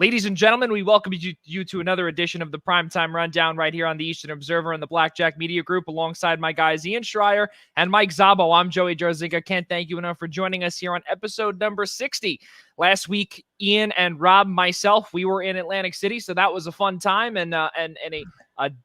Ladies and gentlemen, we welcome you to another edition of the Primetime Rundown right here on the Eastern Observer and the Blackjack Media Group alongside my guys Ian Schraier and Mike Szabo. I'm Joey Jarzynka. Can't thank you enough for joining us here on episode number 60. Last week, Ian and Rob, myself, we were in Atlantic City, so that was a fun time and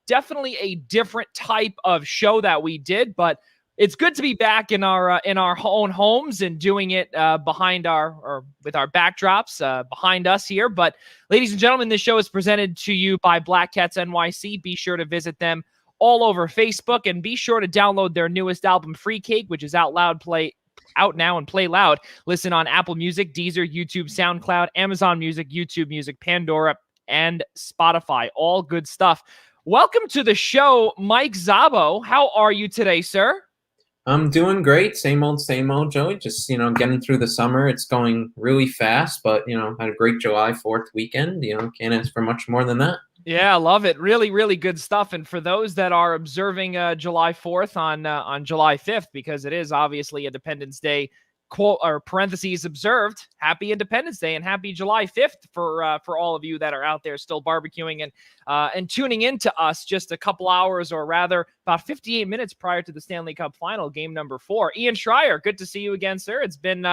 definitely a different type of show that we did, but it's good to be back in our own homes and doing it with our backdrops behind us here. But ladies and gentlemen, this show is presented to you by Black Cats NYC. Be sure to visit them all over Facebook and be sure to download their newest album, Free Cake, which is out now and play loud. Listen on Apple Music, Deezer, YouTube, SoundCloud, Amazon Music, YouTube Music, Pandora, and Spotify. All good stuff. Welcome to the show, Mike Szabo. How are you today, sir? I'm doing great. Same old, Joey. Just, getting through the summer. It's going really fast, but, had a great July 4th weekend. Can't ask for much more than that. Yeah, I love it. Really, really good stuff. And for those that are observing July 4th on July 5th, because it is obviously Independence Day, quote or parentheses observed, happy Independence Day and happy July 5th for all of you that are out there still barbecuing and tuning in to us just a couple hours, or rather about 58 minutes prior to the Stanley Cup Final, game number 4. Ian Schraier, good to see you again, sir. It's been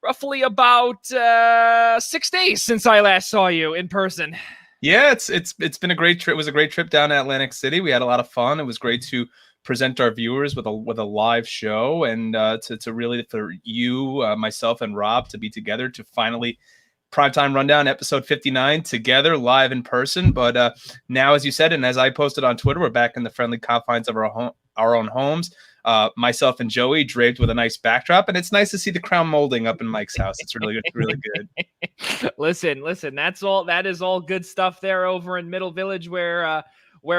roughly about 6 days since I last saw you in person. Yeah, it's been a great trip. It was a great trip down to Atlantic City. We had a lot of fun. It was great to present our viewers with a live show, and to really, for you, myself, and Rob to be together to finally Primetime Rundown episode 59 together live in person. But now, as you said, and as I posted on Twitter, we're back in the friendly confines of our own homes. Myself and Joey draped with a nice backdrop, and it's nice to see the crown molding up in Mike's house. It's really good, really good. Listen, that is all good stuff there over in Middle Village where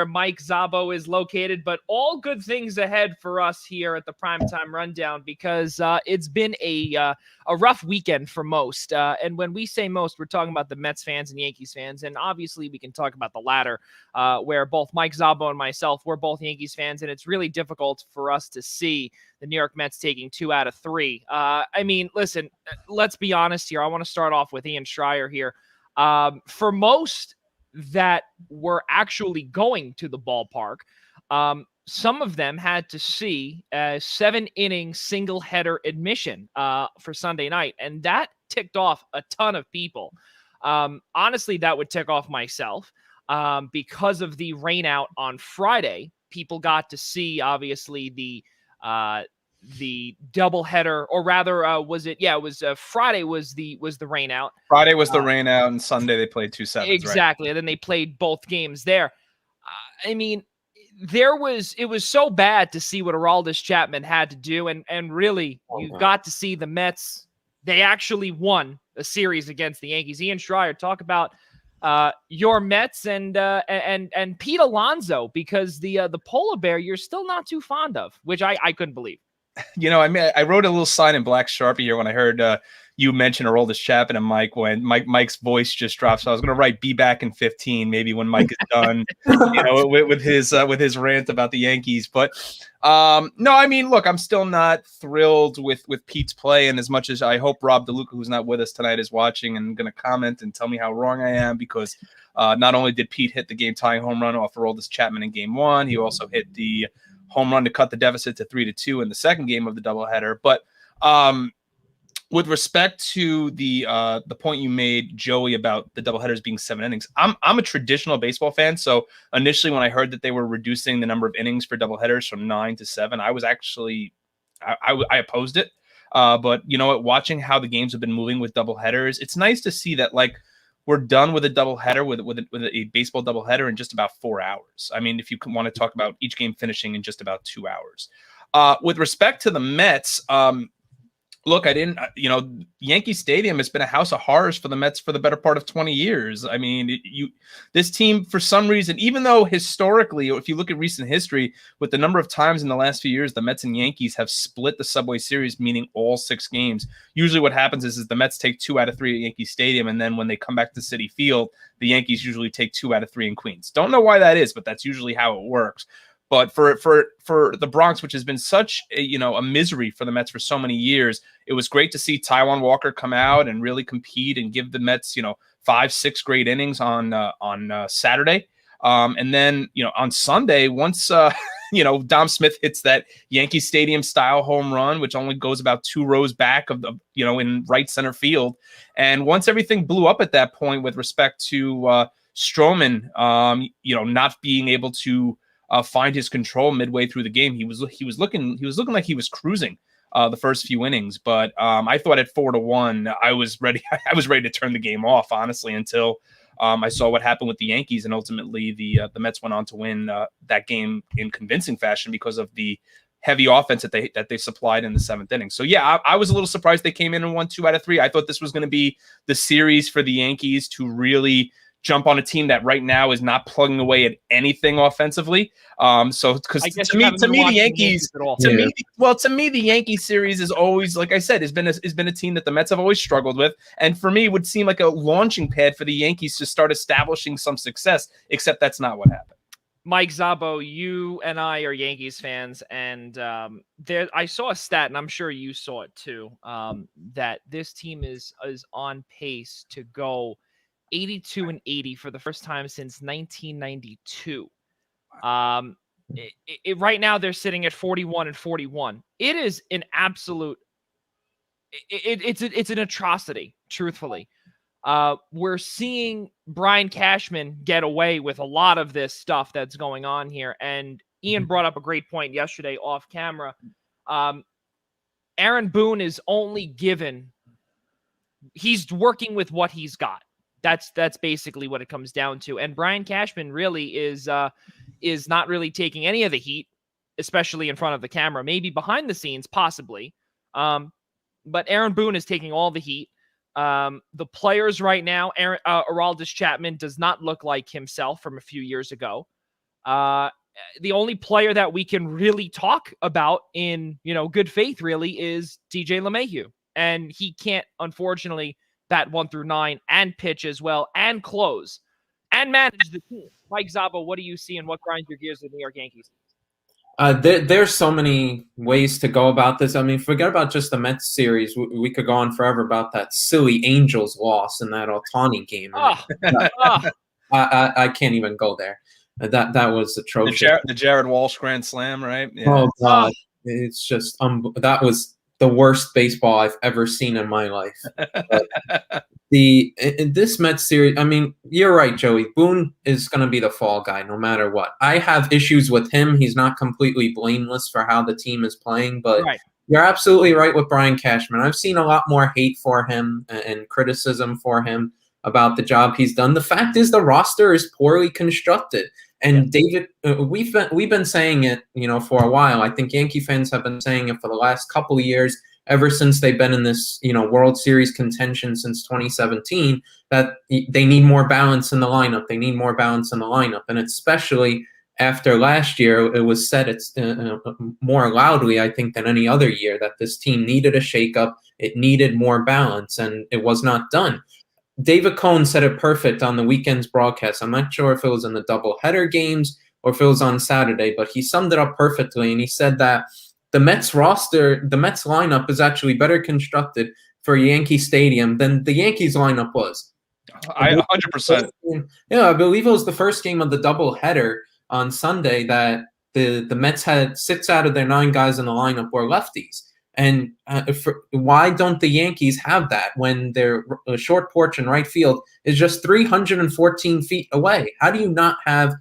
Mike Szabo is located, but all good things ahead for us here at the Primetime Rundown, because it's been a rough weekend for most. And when we say most, we're talking about the Mets fans and Yankees fans. And obviously we can talk about the latter, where both Mike Szabo and myself, we're both Yankees fans. And it's really difficult for us to see the New York Mets taking 2 out of 3. I mean, listen, let's be honest here. I want to start off with Ian Schraier here. For most that were actually going to the ballpark, some of them had to see a 7-inning single-header admission for Sunday night, and that ticked off a ton of people. Honestly, that would tick off myself because of the rain out on Friday. People got to see, obviously, the doubleheader, or rather, Friday was the rain out. Friday was the rain out, and Sunday they played 2 sevens. Exactly, right? And then they played both games there. I mean, it was so bad to see what Aroldis Chapman had to do, and really, you got to see the Mets. They actually won a series against the Yankees. Ian Schraier, talk about your Mets and Pete Alonso, because the polar bear you're still not too fond of, which I couldn't believe. I wrote a little sign in black Sharpie here when I heard you mention Aroldis Chapman and Mike, when Mike's voice just dropped. So I was going to write "Be back in 15," maybe when Mike is done, with his rant about the Yankees. But no, I mean, look, I'm still not thrilled with Pete's play, and as much as I hope Rob DeLuca, who's not with us tonight, is watching and going to comment and tell me how wrong I am, because not only did Pete hit the game-tying home run off Aroldis Chapman in Game 1, he also hit the home run to cut the deficit to 3-2 in the second game of the doubleheader. But with respect to the point you made, Joey, about the doubleheaders being 7 innings, I'm a traditional baseball fan. So initially, when I heard that they were reducing the number of innings for doubleheaders from 9 to 7, I was actually I opposed it. But you know what? Watching how the games have been moving with doubleheaders, it's nice to see that, like, we're done with a doubleheader with a baseball doubleheader in just about 4 hours. I mean, if you want to talk about each game finishing in just about 2 hours. With respect to the Mets, look, Yankee Stadium has been a house of horrors for the Mets for the better part of 20 years. I mean, this team, for some reason, even though historically, if you look at recent history, with the number of times in the last few years the Mets and Yankees have split the Subway Series, meaning all 6 games, usually what happens is the Mets take 2 out of 3 at Yankee Stadium, and then when they come back to Citi Field, the Yankees usually take 2 out of 3 in Queens. Don't know why that is, but that's usually how it works. But for the Bronx, which has been such a misery for the Mets for so many years, it was great to see Taijuan Walker come out and really compete and give the Mets, 5-6 great innings on Saturday. And then, on Sunday, once, Dom Smith hits that Yankee Stadium style home run, which only goes about 2 rows back of the, in right center field. And once everything blew up at that point with respect to Stroman, not being able to find his control midway through the game, he was looking like he was cruising the first few innings. But I thought at 4-1, I was ready to turn the game off, honestly, until I saw what happened with the Yankees, and ultimately the Mets went on to win that game in convincing fashion because of the heavy offense that they supplied in the 7th inning. So yeah, I was a little surprised they came in and won 2 out of 3. I thought this was going to be the series for the Yankees to really jump on a team that right now is not plugging away at anything offensively. So because to me the Yankees, to me the Yankee series is always, like I said, has been a team that the Mets have always struggled with, and for me would seem like a launching pad for the Yankees to start establishing some success. Except that's not what happened. Mike Szabo, you and I are Yankees fans, and I saw a stat, and I'm sure you saw it too, that this team is on pace to go 82-80 for the first time since 1992. Right now they're sitting at 41-41. It is an absolute. It's an atrocity, truthfully. We're seeing Brian Cashman get away with a lot of this stuff that's going on here, and Ian brought up a great point yesterday off camera. Aaron Boone is only given. He's working with what he's got. That's basically what it comes down to. And Brian Cashman really is not really taking any of the heat, especially in front of the camera, maybe behind the scenes, possibly. But Aaron Boone is taking all the heat. The players right now, Aroldis Chapman does not look like himself from a few years ago. The only player that we can really talk about in, good faith really is DJ LeMahieu. And he can't, unfortunately, bat 1 through 9 and pitch as well and close and manage the team. Mike Szabo, what do you see and what grinds your gears with the New York Yankees? There's so many ways to go about this. I mean, forget about just the Mets series. We could go on forever about that silly Angels loss in that Ohtani game. I can't even go there. That was atrocious. The Jared Walsh grand slam, right? Yeah. Oh God, it's just that was the worst baseball I've ever seen in my life. In this Mets series, I mean, you're right, Joey. Boone is going to be the fall guy no matter what. I have issues with him. He's not completely blameless for how the team is playing, but You're absolutely right with Brian Cashman. I've seen a lot more hate for him and criticism for him about the job he's done. The fact is the roster is poorly constructed. And David, we've been saying it, for a while. I think Yankee fans have been saying it for the last couple of years, ever since they've been in this, World Series contention since 2017, that they need more balance in the lineup. They need more balance in the lineup. And especially after last year, it was said more loudly, I think, than any other year that this team needed a shakeup. It needed more balance, and it was not done. David Cohn said it perfect on the weekend's broadcast. I'm not sure if it was in the doubleheader games or if it was on Saturday, but he summed it up perfectly. And he said that the Mets lineup is actually better constructed for Yankee Stadium than the Yankees lineup was. 100%. Yeah, I believe it was the first game of the doubleheader on Sunday that the Mets had 6 out of their 9 guys in the lineup were lefties. And why don't the Yankees have that when their short porch in right field is just 314 feet away? How do you not have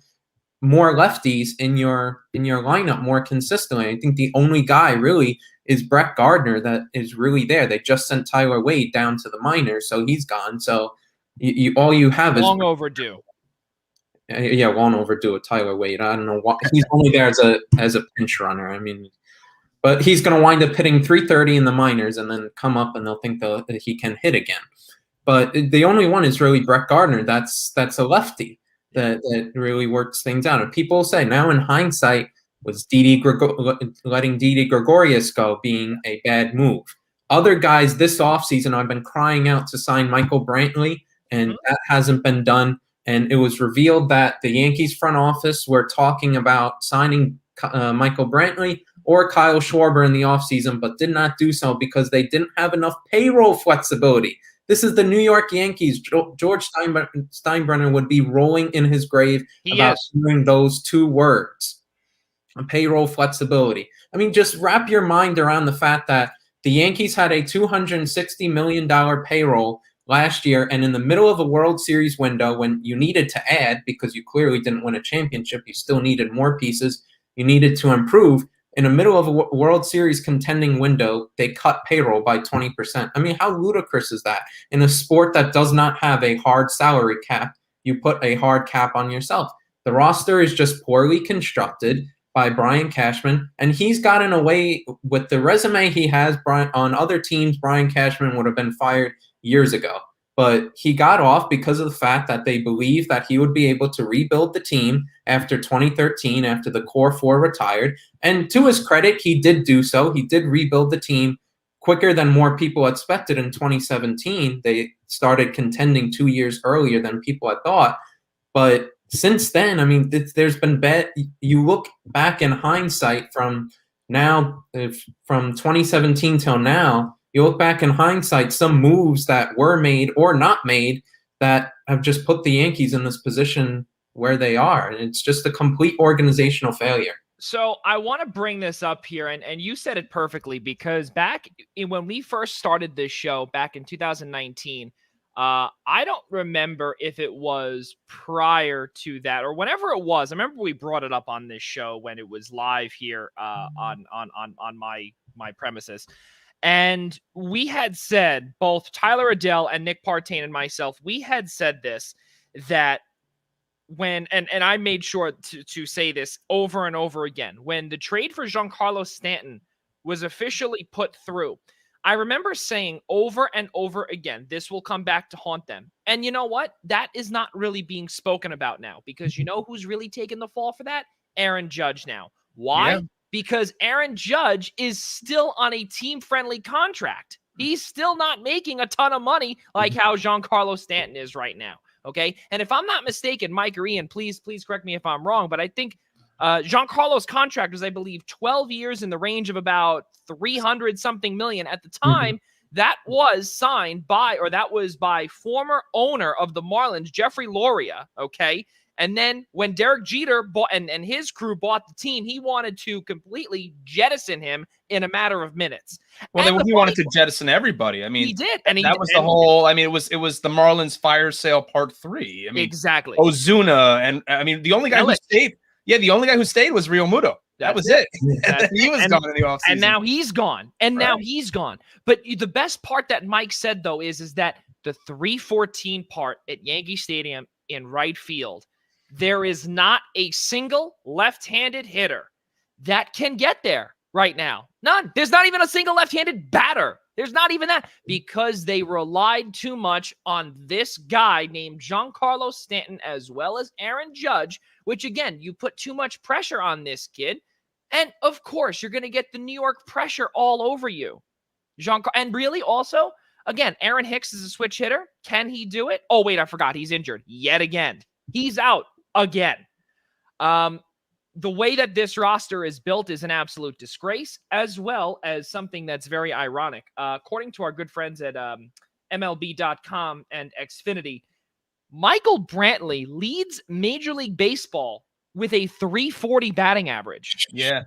more lefties in your lineup more consistently? I think the only guy really is Brett Gardner that is really there. They just sent Tyler Wade down to the minors, so he's gone. So all you have is long overdue. Yeah, long overdue with Tyler Wade. I don't know why he's only there as a pinch runner. I mean. But he's going to wind up hitting 330 in the minors and then come up and they'll think that he can hit again. But the only one is really Brett Gardner. That's a lefty that really works things out. And people say now in hindsight, was letting Didi Gregorius go being a bad move. Other guys this offseason I've been crying out to sign Michael Brantley, and that hasn't been done. And it was revealed that the Yankees front office were talking about signing Michael Brantley or Kyle Schwarber in the offseason, but did not do so because they didn't have enough payroll flexibility. This is the New York Yankees. George Steinbrenner would be rolling in his grave about hearing those two words, payroll flexibility. I mean, just wrap your mind around the fact that the Yankees had a $260 million payroll last year, and in the middle of a World Series window when you needed to add, because you clearly didn't win a championship, you still needed more pieces, you needed to improve. In the middle of a World Series contending window, they cut payroll by 20%. I mean, how ludicrous is that? In a sport that does not have a hard salary cap, you put a hard cap on yourself. The roster is just poorly constructed by Brian Cashman, and he's gotten away with the resume he has. On other teams, Brian Cashman would have been fired years ago. But he got off because of the fact that they believed that he would be able to rebuild the team after 2013, after the core four retired. And to his credit, he did do so. He did rebuild the team quicker than more people expected in 2017. They started contending 2 years earlier than people had thought. But since then, I mean, there's been you look back in hindsight from 2017 till now, you look back in hindsight, some moves that were made or not made that have just put the Yankees in this position where they are. And it's just a complete organizational failure. So I want to bring this up here, and you said it perfectly, because back when we first started this show back in 2019, I don't remember if it was prior to that or whenever it was. I remember we brought it up on this show when it was live here on my premises. And we had said, both Tyler Adele and Nick Partain and myself, we had said this, that when, and I made sure to say this over and over again, when the trade for Giancarlo Stanton was officially put through, I remember saying over and over again, this will come back to haunt them. And you know what? That is not really being spoken about now, because you know who's really taking the fall for that? Aaron Judge now. Why? Yeah. Because Aaron Judge is still on a team-friendly contract. He's still not making a ton of money like how Giancarlo Stanton is right now, okay? And if I'm not mistaken, Mike or Ian, please correct me if I'm wrong, but I think Giancarlo's contract was, I believe, 12 years in the range of about 300-something million. At the time, that was signed by, or that was by former owner of the Marlins, Jeffrey Loria, okay? And then when Derek Jeter bought and his crew bought the team, he wanted to completely jettison him in a matter of minutes. Well, he wanted to jettison everybody. I mean, he did. And that was the whole, I mean, it was the Marlins fire sale part 3. I mean, exactly. Ozuna. And I mean, the only guy who stayed. Yeah, the only guy who stayed was Real Muto. That was it. He was gone in the offseason. And now he's gone. Now he's gone. But the best part that Mike said, though, is that the 314 part at Yankee Stadium in right field, there is not a single left-handed hitter that can get there right now. None. There's not even a single left-handed batter. There's not even that, because they relied too much on this guy named Giancarlo Stanton as well as Aaron Judge, which, again, you put too much pressure on this kid. And, of course, you're going to get the New York pressure all over you. And really, also, again, Aaron Hicks is a switch hitter. Can he do it? Oh, wait, I forgot. He's injured yet again. He's out again. The way that this roster is built is an absolute disgrace, as well as something that's very ironic. According to our good friends at MLB.com and Xfinity, Michael Brantley leads Major League Baseball with a 340 batting average. Yeah.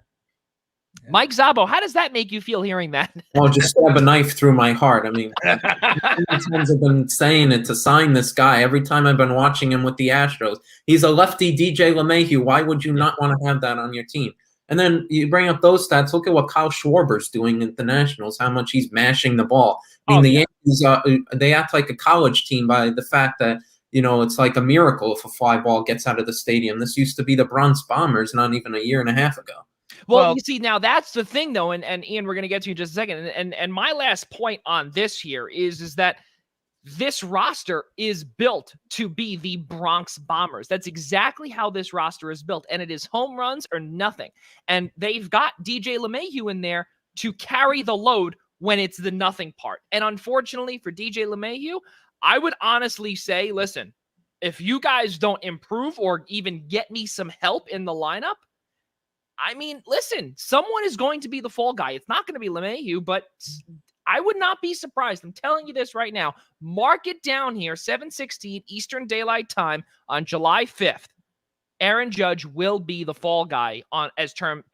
Mike Szabo, how does that make you feel hearing that? Well, just stab a knife through my heart. I mean, how many times I've been saying it to sign this guy every time I've been watching him with the Astros. He's a lefty DJ LeMahieu. Why would you not want to have that on your team? And then you bring up those stats. Look at what Kyle Schwarber's doing at the Nationals, how much he's mashing the ball. I mean, the Yankees, they act like a college team by the fact that, you know, it's like a miracle if a fly ball gets out of the stadium. This used to be the Bronx Bombers not even a year and a half ago. Well, you see, now that's the thing, though, and Ian, we're going to get to you in just a second. And my last point on this here is that this roster is built to be the Bronx Bombers. That's exactly how this roster is built, and it is home runs or nothing. And they've got DJ LeMahieu in there to carry the load when it's the nothing part. And unfortunately for DJ LeMahieu, I would honestly say, listen, if you guys don't improve or even get me some help in the lineup, I mean, listen, someone is going to be the fall guy. It's not going to be LeMahieu, but I would not be surprised. I'm telling you this right now. Mark it down here, 7:16 Eastern Daylight Time on July 5th. Aaron Judge will be the fall guy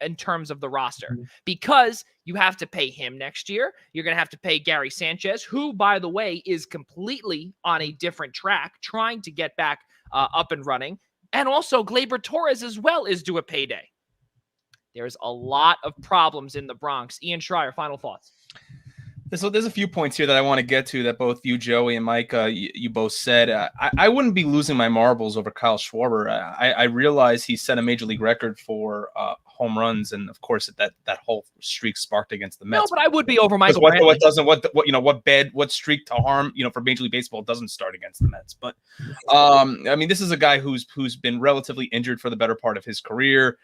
in terms of the roster, because you have to pay him next year. You're going to have to pay Gary Sanchez, who, by the way, is completely on a different track, trying to get back up and running. And also Gleyber Torres as well is due a payday. There's a lot of problems in the Bronx. Ian Schraier, final thoughts. So there's a few points here that I want to get to that both you, Joey, and Mike, you both said. I wouldn't be losing my marbles over Kyle Schwarber. I realize he set a major league record for home runs, and of course that whole streak sparked against the Mets. No, but I would be over Michael. What streak to harm for Major League Baseball doesn't start against the Mets. But I mean, this is a guy who's been relatively injured for the better part of his career.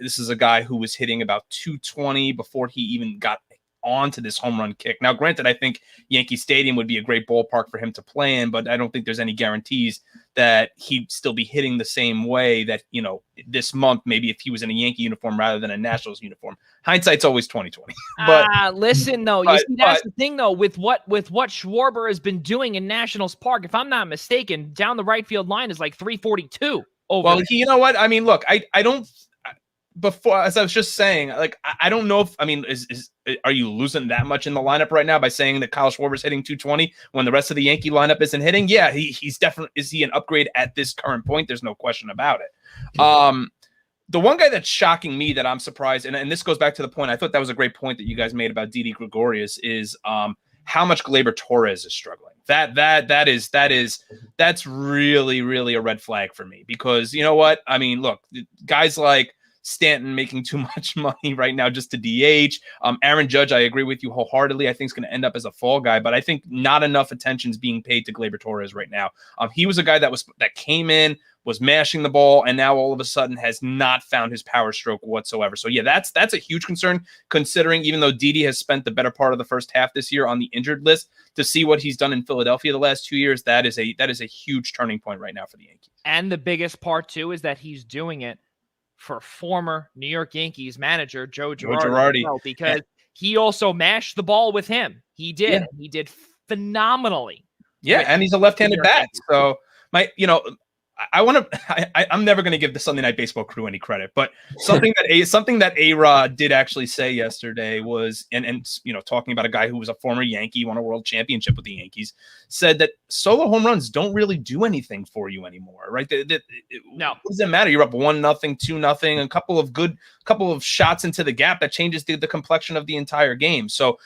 This is a guy who was hitting about 220 before he even got onto this home run kick. Now, granted, I think Yankee Stadium would be a great ballpark for him to play in, but I don't think there's any guarantees that he'd still be hitting the same way that, this month, maybe if he was in a Yankee uniform rather than a Nationals uniform. Hindsight's always 20/20. But listen, though, that's the thing, though, with what Schwarber has been doing in Nationals Park, if I'm not mistaken, down the right field line is like 342 over. Well, you know what? I mean, look, I don't. Before, as I was just saying, I don't know if are you losing that much in the lineup right now by saying that Kyle Schwarber's hitting 220 when the rest of the Yankee lineup isn't hitting? Yeah, he's definitely, is he an upgrade at this current point? There's no question about it. The one guy that's shocking me that I'm surprised, and this goes back to the point, I thought that was a great point that you guys made about Didi Gregorius, is how much Gleyber Torres is struggling. That's really, really a red flag for me, because you know what? I mean, look, guys like Stanton making too much money right now just to DH. Aaron Judge, I agree with you wholeheartedly. I think is going to end up as a fall guy, but I think not enough attention is being paid to Gleyber Torres right now. He was a guy that came in, was mashing the ball, and now all of a sudden has not found his power stroke whatsoever. So yeah, that's a huge concern, considering even though Didi has spent the better part of the first half this year on the injured list, to see what he's done in Philadelphia the last 2 years, that is a huge turning point right now for the Yankees. And the biggest part too is that he's doing it for former New York Yankees manager Joe Girardi. Because he also mashed the ball with him. He did. Yeah. He did phenomenally. Yeah, and he's a left-handed bat. So I'm never going to give the Sunday Night Baseball crew any credit, but something that A-Rod did actually say yesterday was, and talking about a guy who was a former Yankee, won a world championship with the Yankees, said that solo home runs don't really do anything for you anymore, right? No, what does it matter? You're up 1-0, 2-0, a couple of shots into the gap that changes the complexion of the entire game. So,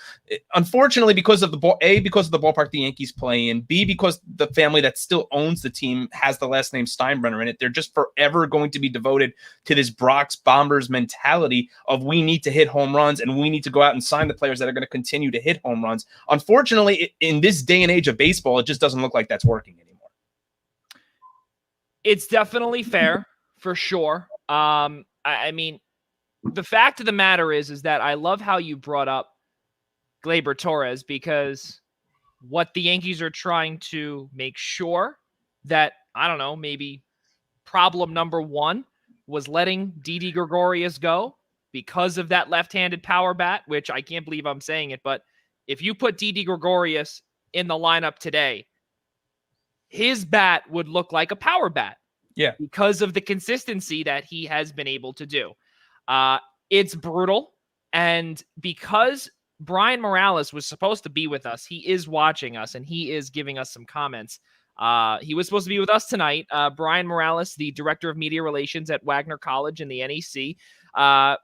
unfortunately, because of the ballpark the Yankees play in, B, because the family that still owns the team has the last name Steinbrenner in it, they're just forever going to be devoted to this Bronx Bombers mentality of we need to hit home runs and we need to go out and sign the players that are going to continue to hit home runs. Unfortunately, in this day and age of baseball, it just doesn't look like that's working anymore. It's definitely fair, for sure. I mean, the fact of the matter is that I love how you brought up Gleyber Torres, because what the Yankees are trying to make sure that, I don't know, maybe problem number one was letting Didi Gregorius go because of that left-handed power bat, which I can't believe I'm saying it, but if you put Didi Gregorius in the lineup today, his bat would look like a power bat. Yeah. Because of the consistency that he has been able to do. It's brutal. And because Brian Morales was supposed to be with us, he is watching us and he is giving us some comments. He was supposed to be with us tonight. Brian Morales, the director of media relations at Wagner College in the NEC.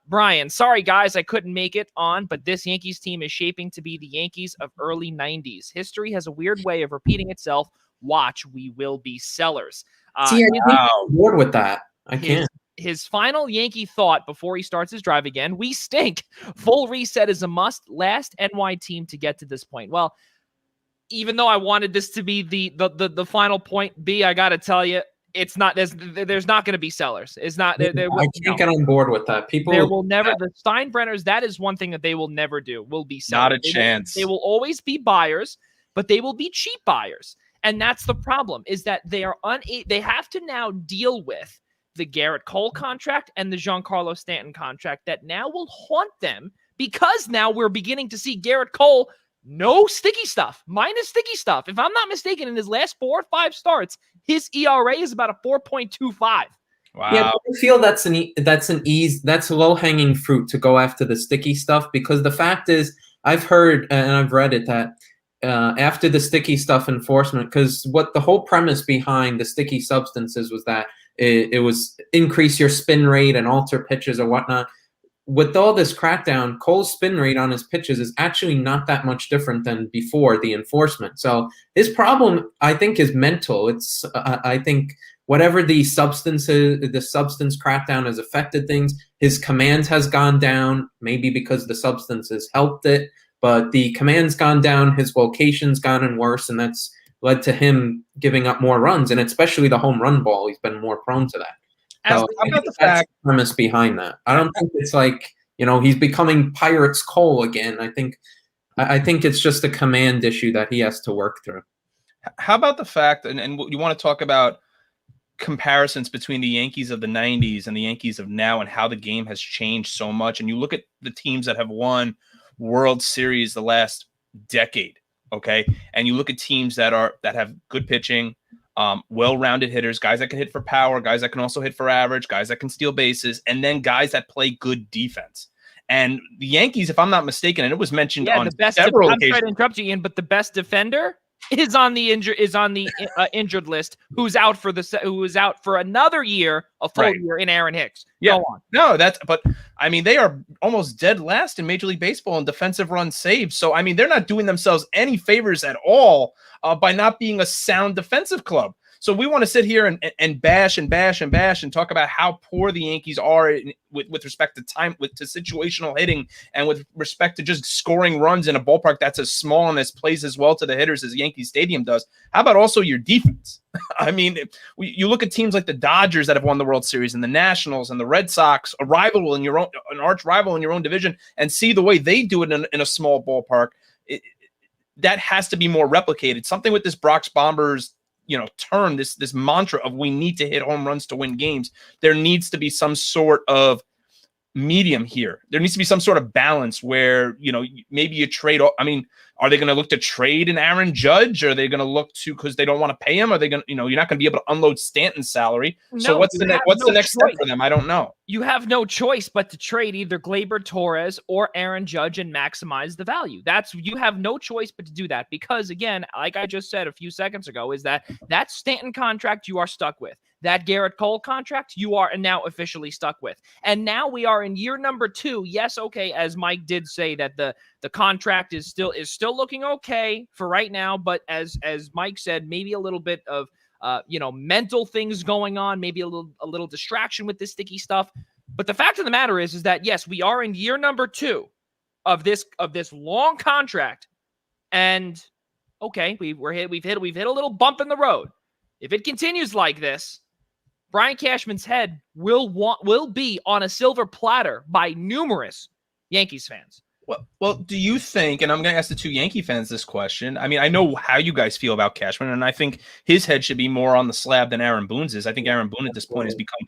Brian, sorry guys, I couldn't make it on, but this Yankees team is shaping to be the Yankees of early 90s. History has a weird way of repeating itself. Watch, we will be sellers. See, I'm bored with that. I can't. His final Yankee thought before he starts his drive again: we stink. Full reset is a must. Last NY team to get to this point. Well, even though I wanted this to be the final point, B, I got to tell you, it's not. There's not going to be sellers. It's not. I can't get on board with that. There will never. The Steinbrenners. That is one thing that they will never do. Will be sellers. Not a chance. They will always be buyers, but they will be cheap buyers. And that's the problem, is that they are they have to now deal with the Garrett Cole contract and the Giancarlo Stanton contract that now will haunt them, because now we're beginning to see Garrett Cole no sticky stuff, minus sticky stuff. If I'm not mistaken, in his last 4 or 5 starts, his ERA is about a 4.25. Wow. Yeah, I feel that's low hanging fruit to go after the sticky stuff, because the fact is, I've heard and I've read it that after the sticky stuff enforcement, because what the whole premise behind the sticky substances was that it was increase your spin rate and alter pitches or whatnot. With all this crackdown, Cole's spin rate on his pitches is actually not that much different than before the enforcement. So his problem, I think, is mental. It's I think whatever the substance crackdown has affected things. His command has gone down, maybe because the substances helped it, but the command's gone down. His location's gotten worse, and that's led to him giving up more runs, and especially the home run ball. He's been more prone to that. So that's the premise behind that. I don't think it's like, he's becoming Pirates Cole again. I think it's just a command issue that he has to work through. How about the fact, and you want to talk about comparisons between the Yankees of the 90s and the Yankees of now, and how the game has changed so much. And you look at the teams that have won World Series the last decade, okay? And you look at teams that have good pitching, well-rounded hitters, guys that can hit for power, guys that can also hit for average, guys that can steal bases, and then guys that play good defense. And the Yankees, if I'm not mistaken, and it was mentioned on several occasions. I'm sorry to interrupt you, Ian, but the best defender is on the injured list, who's out for another year, a full year, in Aaron Hicks. Yeah. Go on. No, but I mean, they are almost dead last in Major League Baseball in defensive runs saved. So I mean, they're not doing themselves any favors at all by not being a sound defensive club. So we want to sit here and bash and talk about how poor the Yankees are with respect to to situational hitting, and with respect to just scoring runs in a ballpark that's as small and as plays as well to the hitters as Yankee Stadium does. How about also your defense? I mean, you look at teams like the Dodgers that have won the World Series, and the Nationals and the Red Sox, an arch rival in your own division, and see the way they do it in a small ballpark. That has to be more replicated. Something with this Bronx Bombers term, this mantra of we need to hit home runs to win games. There needs to be some sort of medium here. There needs to be some sort of balance where, maybe you trade. I mean, are they going to look to trade an Aaron Judge? Or are they going to look to, because they don't want to pay him? Are they going to, you're not going to be able to unload Stanton's salary. No, so what's the next step for them? I don't know. You have no choice but to trade either Gleyber Torres or Aaron Judge and maximize the value. You have no choice but to do that, because again, like I just said a few seconds ago, is that Stanton contract you are stuck with. That Garrett Cole contract you are now officially stuck with. And now we are in year number 2. Yes, okay, as Mike did say, that the contract is still looking okay for right now, but as Mike said, maybe a little bit of mental things going on, maybe a little distraction with this sticky stuff. But the fact of the matter is that yes, we are in year number 2 of this long contract, and okay, we've hit a little bump in the road. If it continues like this, Brian Cashman's head will be on a silver platter by numerous Yankees fans. Well, do you think, and I'm going to ask the 2 Yankee fans this question. I mean, I know how you guys feel about Cashman, and I think his head should be more on the slab than Aaron Boone's is. I think Aaron Boone at this point has become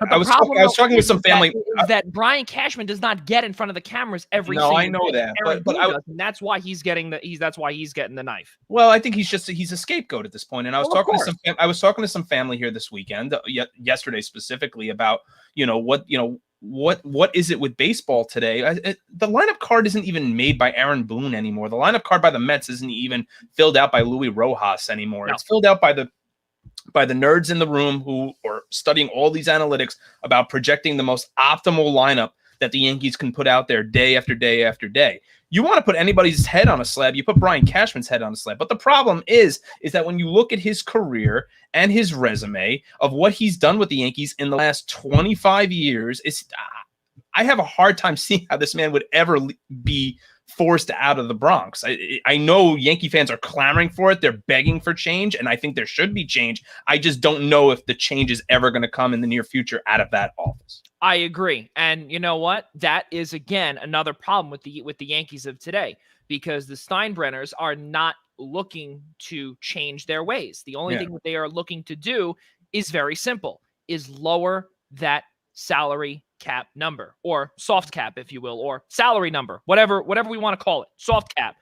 I was talking with some family that Brian Cashman does not get in front of the cameras every. No, I know that, but and that's why he's getting the knife. Well, I think he's a scapegoat at this point. And I was talking to some family here this weekend, yesterday specifically, about what is it with baseball today? The lineup card isn't even made by Aaron Boone anymore. The lineup card by the Mets isn't even filled out by Luis Rojas anymore. No. It's filled out by the nerds in the room who are studying all these analytics about projecting the most optimal lineup that the Yankees can put out there day after day after day. You want to put anybody's head on a slab, you put Brian Cashman's head on a slab. But the problem is that when you look at his career and his resume of what he's done with the Yankees in the last 25 years, I have a hard time seeing how this man would ever be forced out of the Bronx. I know Yankee fans are clamoring for it. They're begging for change, and I think there should be change. I just don't know if the change is ever going to come in the near future out of that office. I agree. And you know what? That is, again, another problem with the Yankees of today, because the Steinbrenners are not looking to change their ways. The only thing that they are looking to do is very simple, is lower that salary cap number, or soft cap, if you will, or salary number, whatever we want to call it, soft cap.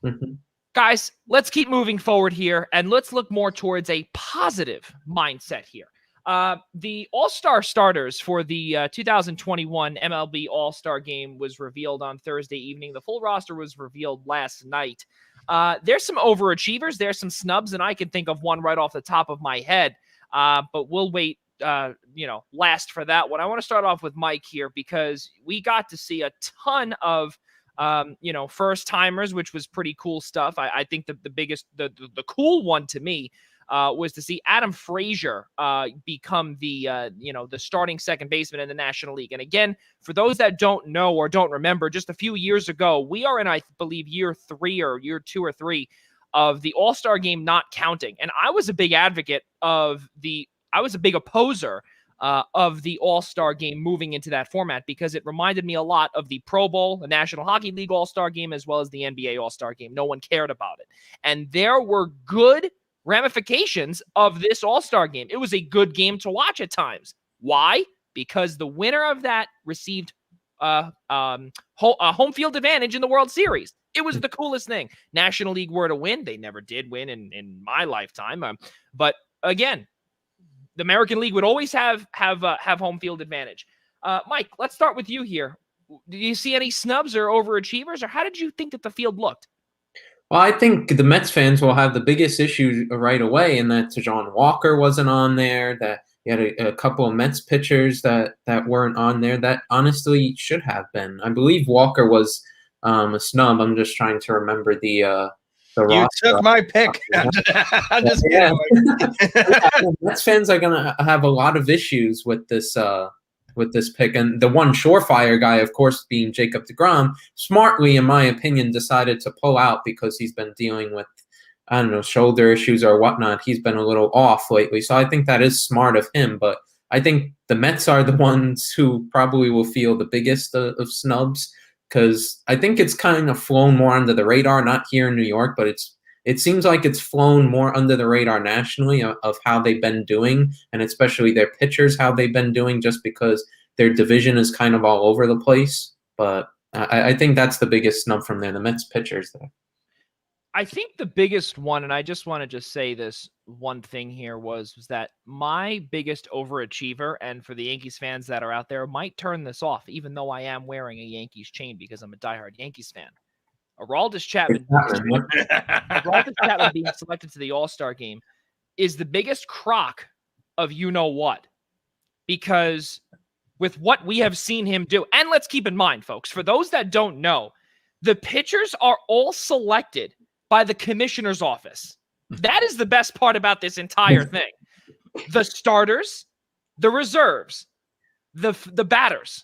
Mm-hmm. Guys, let's keep moving forward here, and let's look more towards a positive mindset here. The All-Star starters for the 2021 MLB All-Star Game was revealed on Thursday evening. The full roster was revealed last night. There's some overachievers. There's some snubs, and I can think of one right off the top of my head, but we'll wait last for that one. I want to start off with Mike here because we got to see a ton of first timers, which was pretty cool stuff. I think the biggest, the cool one to me was to see Adam Frazier become the starting second baseman in the National League. And again, for those that don't know or don't remember, just a few years ago, we are in, I believe, year 2 or 3 of the All-Star Game not counting. And I was a big advocate I was a big opposer of the All-Star Game moving into that format because it reminded me a lot of the Pro Bowl, the National Hockey League All-Star Game, as well as the NBA All-Star Game. No one cared about it. And there were good ramifications of this All-Star Game. It was a good game to watch at times. Why? Because the winner of that received a home field advantage in the World Series. It was the coolest thing. National League were to win. They never did win in my lifetime. But again, the American League would always have home field advantage. Mike, let's start with you here. Did you see any snubs or overachievers, or how did you think that the field looked? Well, I think the Mets fans will have the biggest issue right away, and that John Walker wasn't on there, that you had a couple of Mets pitchers that weren't on there that honestly should have been. I believe Walker was a snub. I'm just trying to remember the you took my pick. I'm just kidding. Mets fans are gonna have a lot of issues with this pick, and the one surefire guy, of course, being Jacob deGrom, smartly, in my opinion, decided to pull out because he's been dealing with, I don't know, shoulder issues or whatnot. He's been a little off lately, so I think that is smart of him. But I think the Mets are the ones who probably will feel the biggest of snubs, because I think it's kind of flown more under the radar, not here in New York, but it seems like it's flown more under the radar nationally of how they've been doing, and especially their pitchers, how they've been doing, just because their division is kind of all over the place. But I think that's the biggest snub from there, the Mets pitchers there. I think the biggest one, and I just want to say this one thing here, was that my biggest overachiever, and for the Yankees fans that are out there, might turn this off, even though I am wearing a Yankees chain because I'm a diehard Yankees fan. Aroldis Chapman being selected to the All-Star Game is the biggest crock of you-know-what. Because with what we have seen him do, and let's keep in mind, folks, for those that don't know, the pitchers are all selected by the commissioner's office. That is the best part about this entire thing. The starters, the reserves, the batters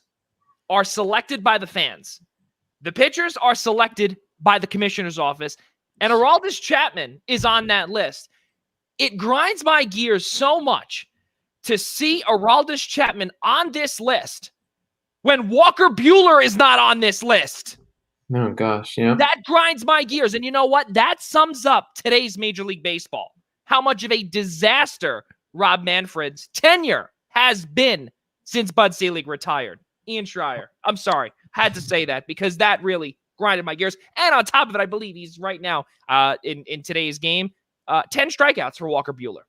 are selected by the fans. The pitchers are selected by the commissioner's office, and Aroldis Chapman is on that list. It grinds my gears so much to see Aroldis Chapman on this list when Walker Buehler is not on this list. Oh, gosh, yeah. That grinds my gears. And you know what? That sums up today's Major League Baseball. How much of a disaster Rob Manfred's tenure has been since Bud Selig retired. Ian Schraier. I'm sorry. Had to say that because that really grinded my gears. And on top of it, I believe he's right now in today's game, 10 strikeouts for Walker Buehler.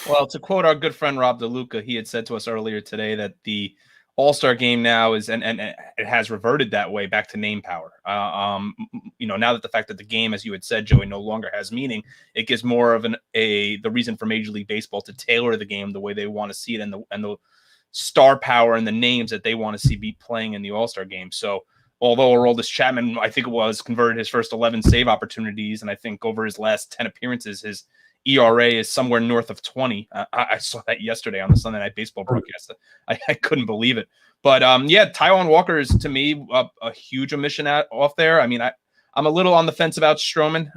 Well, to quote our good friend Rob DeLuca, he had said to us earlier today that the All-Star Game now is, and it has reverted that way back to name power. Now that the fact that the game, as you had said, Joey, no longer has meaning, it gives more of the reason for Major League Baseball to tailor the game the way they want to see it, and the star power and the names that they want to see be playing in the All-Star Game. So although Aroldis Chapman, I think it was, converted his first 11 save opportunities, and I think over his last 10 appearances, his ERA is somewhere north of 20. I saw that yesterday on the Sunday Night Baseball broadcast. I couldn't believe it. But Taijuan Walker is, to me, a huge omission off there. I mean, I'm a little on the fence about Stroman.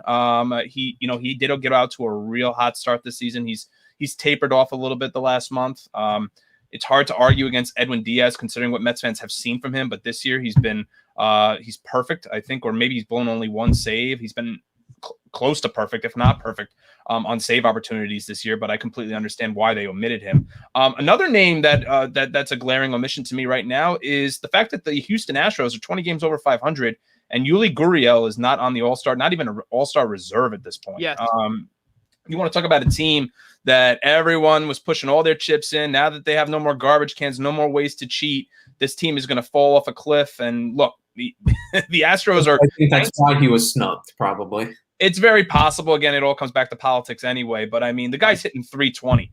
He did get out to a real hot start this season. He's tapered off a little bit the last month. It's hard to argue against Edwin Diaz considering what Mets fans have seen from him. But this year he's been he's perfect, I think, or maybe he's blown only one save. He's been close to perfect, if not perfect, on save opportunities this year. But I completely understand why they omitted him. Another name that's a glaring omission to me right now is the fact that the Houston Astros are 20 games over 500, and Yuli Gurriel is not on the All-Star, not even an All-Star reserve at this point. Yes. You want to talk about a team that everyone was pushing all their chips in. Now that they have no more garbage cans, no more ways to cheat, this team is going to fall off a cliff. And look, the Astros are. I think that's why he was snubbed, probably. It's very possible. Again, it all comes back to politics anyway. But I mean, the guy's hitting 320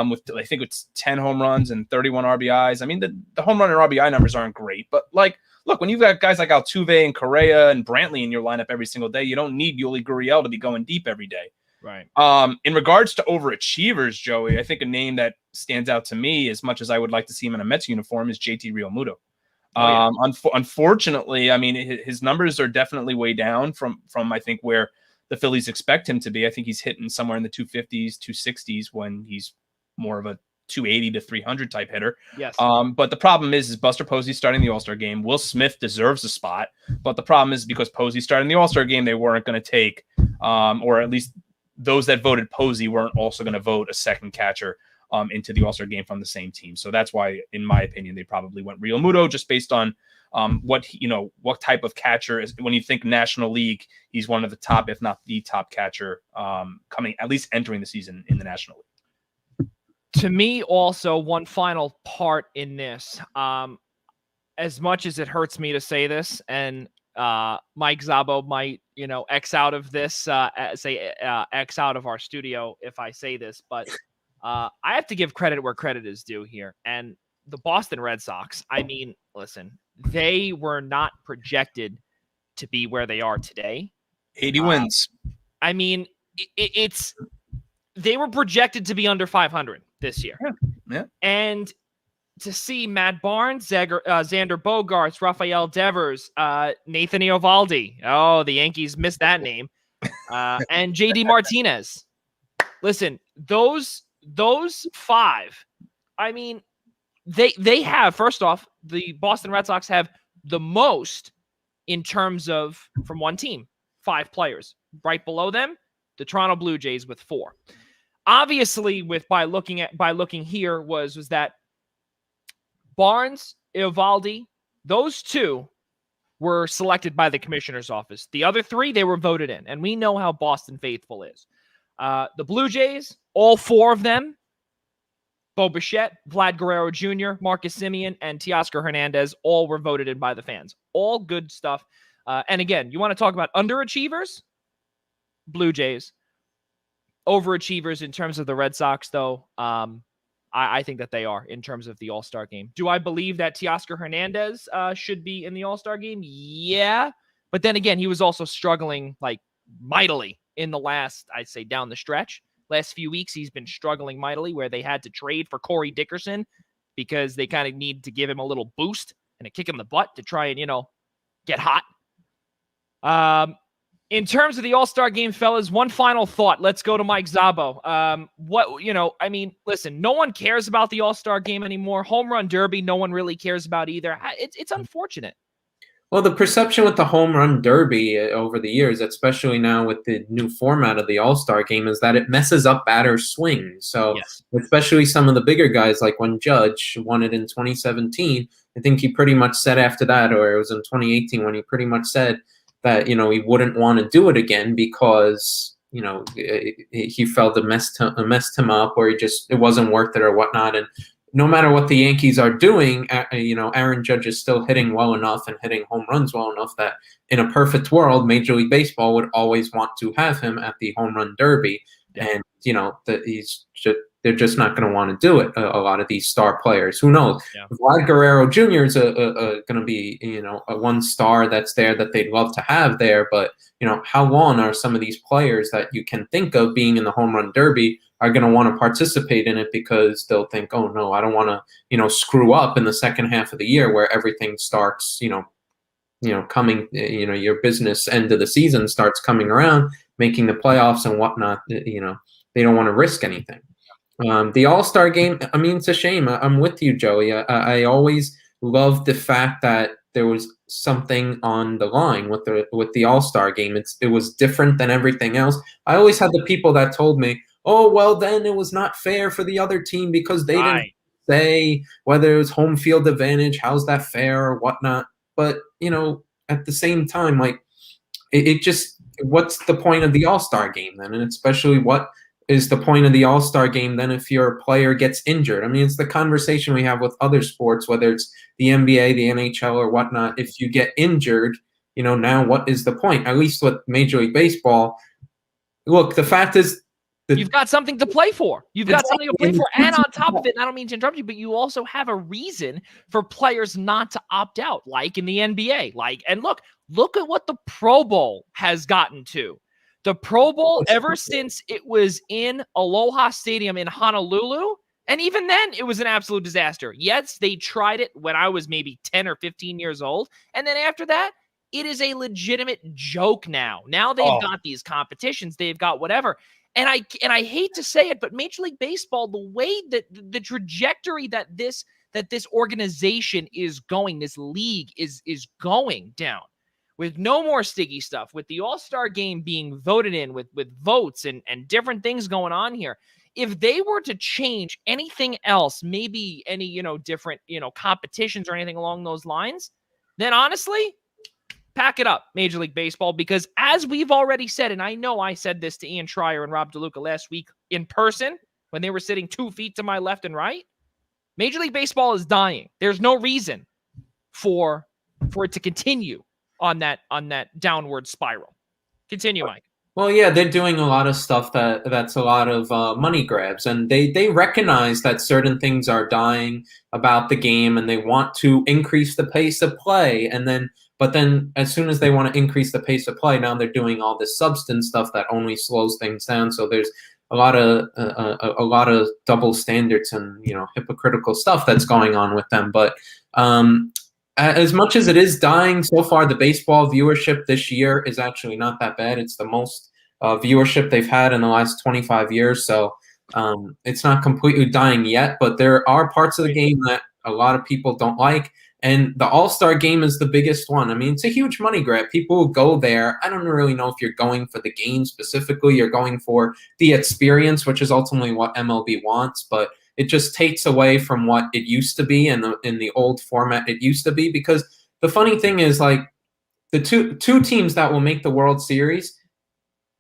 with I think it's 10 home runs and 31 RBIs. I mean, the home run and RBI numbers aren't great, but like, look, when you've got guys like Altuve and Correa and Brantley in your lineup every single day, you don't need Yuli Gurriel to be going deep every day. Right. In regards to overachievers, Joey, I think a name that stands out to me as much as I would like to see him in a Mets uniform is JT Realmuto. Unfortunately, I mean, his numbers are definitely way down from I think where the Phillies expect him to be. I think he's hitting somewhere in the 250s, 260s when he's more of a 280 to 300 type hitter. Yes. But the problem is Buster Posey starting the All-Star game. Will Smith deserves a spot, but the problem is because Posey started the All-Star game, they weren't going to take, or at least those that voted Posey weren't also going to vote a second catcher into the All-Star game from the same team. So that's why, in my opinion, they probably went Realmuto just based on what type of catcher is. When you think National League, he's one of the top, if not the top catcher coming, at least entering the season in the National League. To me, also, one final part in this, as much as it hurts me to say this, and Mike Szabo might, X out of this, X out of our studio if I say this, but I have to give credit where credit is due here. And the Boston Red Sox, I mean, listen, they were not projected to be where they are today. 80 wins. I mean, they were projected to be under 500 this year. Yeah. And to see Matt Barnes, Xander Bogaerts, Rafael Devers, Nathan Eovaldi. Oh, the Yankees missed that name. And JD Martinez. Listen, those five, I mean, they have, first off, the Boston Red Sox have the most in terms of, from one team, 5 players. Right below them, the Toronto Blue Jays with 4. Obviously, by looking here was that Barnes, Eovaldi, those 2 were selected by the commissioner's office. The other 3, they were voted in, and we know how Boston faithful is. The Blue Jays, all 4 of them, Bo Bichette, Vlad Guerrero Jr., Marcus Semien, and Teoscar Hernandez, all were voted in by the fans. All good stuff. And again, you want to talk about underachievers? Blue Jays. Overachievers in terms of the Red Sox, though, I think that they are in terms of the All-Star game. Do I believe that Teoscar Hernandez should be in the All-Star game? Yeah. But then again, he was also struggling like mightily in the last, I'd say, down the stretch. Last few weeks, he's been struggling mightily where they had to trade for Corey Dickerson because they kind of need to give him a little boost and a kick in the butt to try and, get hot. In terms of the All-Star game, fellas, one final thought. Let's go to Mike Szabo. Listen, no one cares about the All-Star game anymore. Home Run Derby, no one really cares about either. It's unfortunate. Well, the perception with the Home Run Derby over the years, especially now with the new format of the All-Star game, is that it messes up batters' swings. So yes. Especially some of the bigger guys, like when Judge won it in 2017, I think he pretty much said after that, or it was in 2018 when he pretty much said that, he wouldn't want to do it again because, he felt it messed him up, or it wasn't worth it or whatnot. And no matter what the Yankees are doing, Aaron Judge is still hitting well enough and hitting home runs well enough that in a perfect world, Major League Baseball would always want to have him at the Home Run Derby. Yeah. And, they're just not going to want to do it. A lot of these star players, who knows? Yeah. Vlad Guerrero Jr. is going to be, a one star that's there that they'd love to have there. But, how long are some of these players that you can think of being in the Home Run Derby are going to want to participate in it because they'll think, oh, no, I don't want to, screw up in the second half of the year where everything starts, coming, your business end of the season starts coming around, making the playoffs and whatnot, they don't want to risk anything. The All-Star game, I mean, it's a shame. I'm with you, Joey. I always love the fact that, there was something on the line with the All-Star game. It was different than everything else. I always had the people that told me, oh, well, then it was not fair for the other team because they didn't say whether it was home field advantage, how's that fair or whatnot. But, at the same time, like, it just, what's the point of the All-Star game then? And especially, what is the point of the All-Star game then if your player gets injured? I mean, it's the conversation we have with other sports, whether it's the NBA, the NHL, or whatnot. If you get injured, now what is the point? At least with Major League Baseball, look, the fact is, you've got something to play for. You've got something to play for. And on top of it, and I don't mean to interrupt you, but you also have a reason for players not to opt out, like in the NBA. And look at what the Pro Bowl has gotten to. The Pro Bowl, ever since it was in Aloha Stadium in Honolulu, and even then, it was an absolute disaster. Yes, they tried it when I was maybe 10 or 15 years old. And then after that, it is a legitimate joke now. Now they've got these competitions. They've got whatever. And I hate to say it, but Major League Baseball, the way that the trajectory that this organization is going, this league is going down, with no more sticky stuff, with the All-Star game being voted in, with votes and different things going on here. If they were to change anything else, maybe any, different, competitions or anything along those lines, then honestly, pack it up, Major League Baseball, because as we've already said, and I know I said this to Ian Schraier and Rob DeLuca last week in person when they were sitting 2 feet to my left and right, Major League Baseball is dying. There's no reason for it to continue on that downward spiral. Continue, Mike. Well, yeah, they're doing a lot of stuff that's a lot of money grabs, and they recognize that certain things are dying about the game, and they want to increase the pace of play. But then, as soon as they want to increase the pace of play, now they're doing all this substance stuff that only slows things down. So there's a lot of double standards and hypocritical stuff that's going on with them. But as much as it is dying so far, the baseball viewership this year is actually not that bad. It's the most viewership they've had in the last 25 years. So it's not completely dying yet, but there are parts of the game that a lot of people don't like. And the All-Star game is the biggest one. I mean, it's a huge money grab. People will go there. I don't really know if you're going for the game specifically. You're going for the experience, which is ultimately what MLB wants. But it just takes away from what it used to be in the old format it used to be. Because the funny thing is, like, the two teams that will make the World Series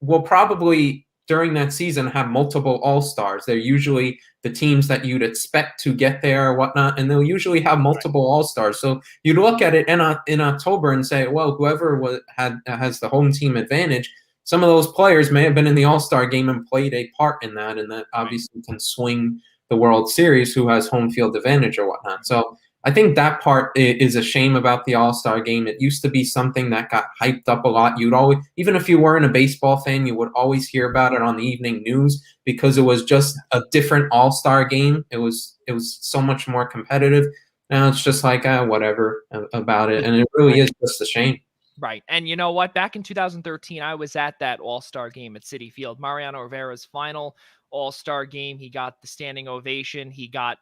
will probably during that season have multiple All-Stars. They're usually the teams that you'd expect to get there or whatnot, and they'll usually have multiple All-Stars. So you'd look at it in October and say, well, whoever has the home team advantage, some of those players may have been in the All-Star game and played a part in that, and that obviously can swing the World Series, who has home field advantage or whatnot. So I think that part is a shame about the All-Star game. It used to be something that got hyped up a lot. You'd always, even if you weren't a baseball fan, you would always hear about it on the evening news because it was just a different All-Star game. It was so much more competitive. Now it's just like whatever about it, and it really is just a shame. Right. And you know what? Back in 2013, I was at that All-Star game at Citi Field. Mariano Rivera's final All-Star game. He got the standing ovation. He got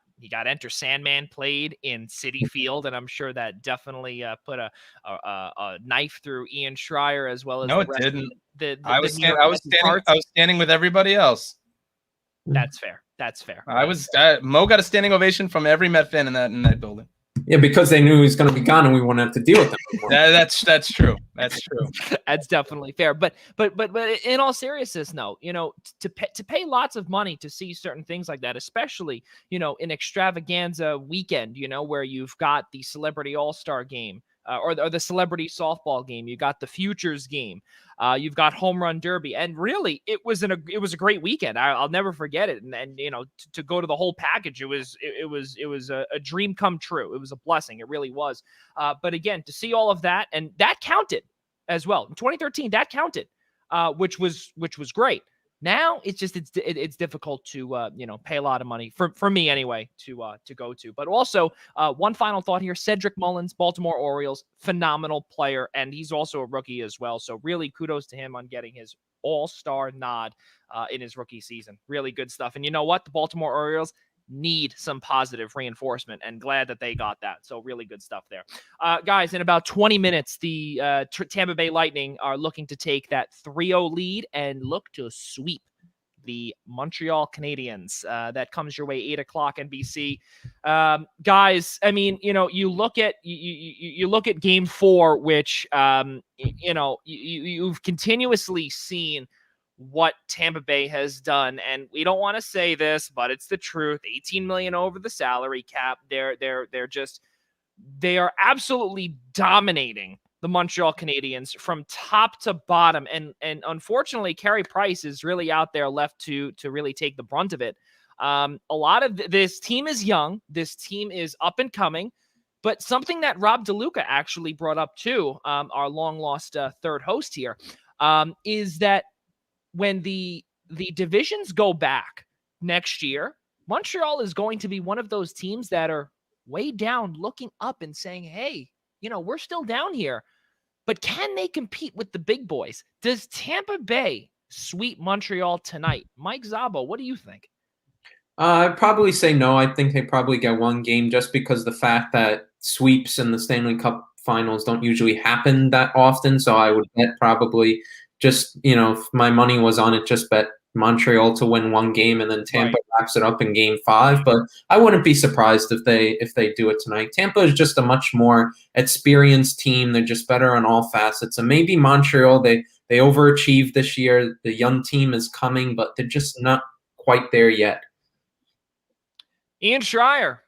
Enter Sandman played in Citi Field, and I'm sure that definitely put a knife through Ian Schraier as well as no, it didn't. I was standing with everybody else. That's fair. Mo got a standing ovation from every Met fan in that building. Yeah, because they knew he was going to be gone, and we wouldn't have to deal with him anymore. That's true. That's true. That's definitely fair. But in all seriousness, no, to pay lots of money to see certain things like that, especially an extravaganza weekend, where you've got the Celebrity All-Star game. Or the celebrity softball game. You got the Futures game. You've got Home Run Derby, and really, it was a great weekend. I'll never forget it. And to go to the whole package, it was a dream come true. It was a blessing. It really was. But again, to see all of that, and that counted as well in 2013. That counted, which was great. Now it's just it's difficult to pay a lot of money for me anyway to go to. But also one final thought here: Cedric Mullins, Baltimore Orioles, phenomenal player, and he's also a rookie as well. So really kudos to him on getting his All-Star nod in his rookie season. Really good stuff. And you know what? The Baltimore Orioles, need some positive reinforcement, and glad that they got that. So really good stuff there. Guys, in about 20 minutes, the Tampa Bay Lightning are looking to take that 3-0 lead and look to sweep the Montreal Canadiens. That comes your way 8 o'clock NBC. Guys, I mean, you look at you look at Game 4, which you've continuously seen what Tampa Bay has done, and we don't want to say this, but it's the truth. 18 million over the salary cap. They are absolutely dominating the Montreal Canadiens from top to bottom, and unfortunately, Carey Price is really out there left to really take the brunt of it. A lot of this team is young. This team is up and coming, but something that Rob DeLuca actually brought up too, our long lost third host here, is that when the divisions go back next year, Montreal is going to be one of those teams that are way down looking up and saying, hey, we're still down here, but can they compete with the big boys? Does Tampa Bay sweep Montreal tonight? Mike Szabo, what do you think? I'd probably say no. I think they probably get one game, just because the fact that sweeps in the Stanley Cup finals don't usually happen that often. So I would bet probably just, if my money was on it, just bet Montreal to win one game, and then Tampa wraps it up in Game 5. But I wouldn't be surprised if they do it tonight. Tampa is just a much more experienced team. They're just better on all facets. And maybe Montreal, they overachieved this year. The young team is coming, but they're just not quite there yet. Ian Schraier.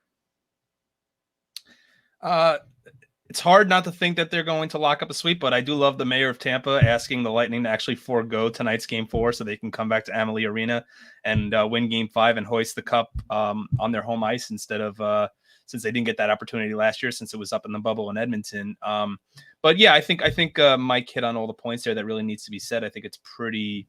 It's hard not to think that they're going to lock up a sweep, but I do love the mayor of Tampa asking the Lightning to actually forego tonight's Game 4 so they can come back to Amalie Arena and win Game 5 and hoist the cup on their home ice instead of since they didn't get that opportunity last year since it was up in the bubble in Edmonton. But yeah, I think Mike hit on all the points there that really needs to be said. I think it's pretty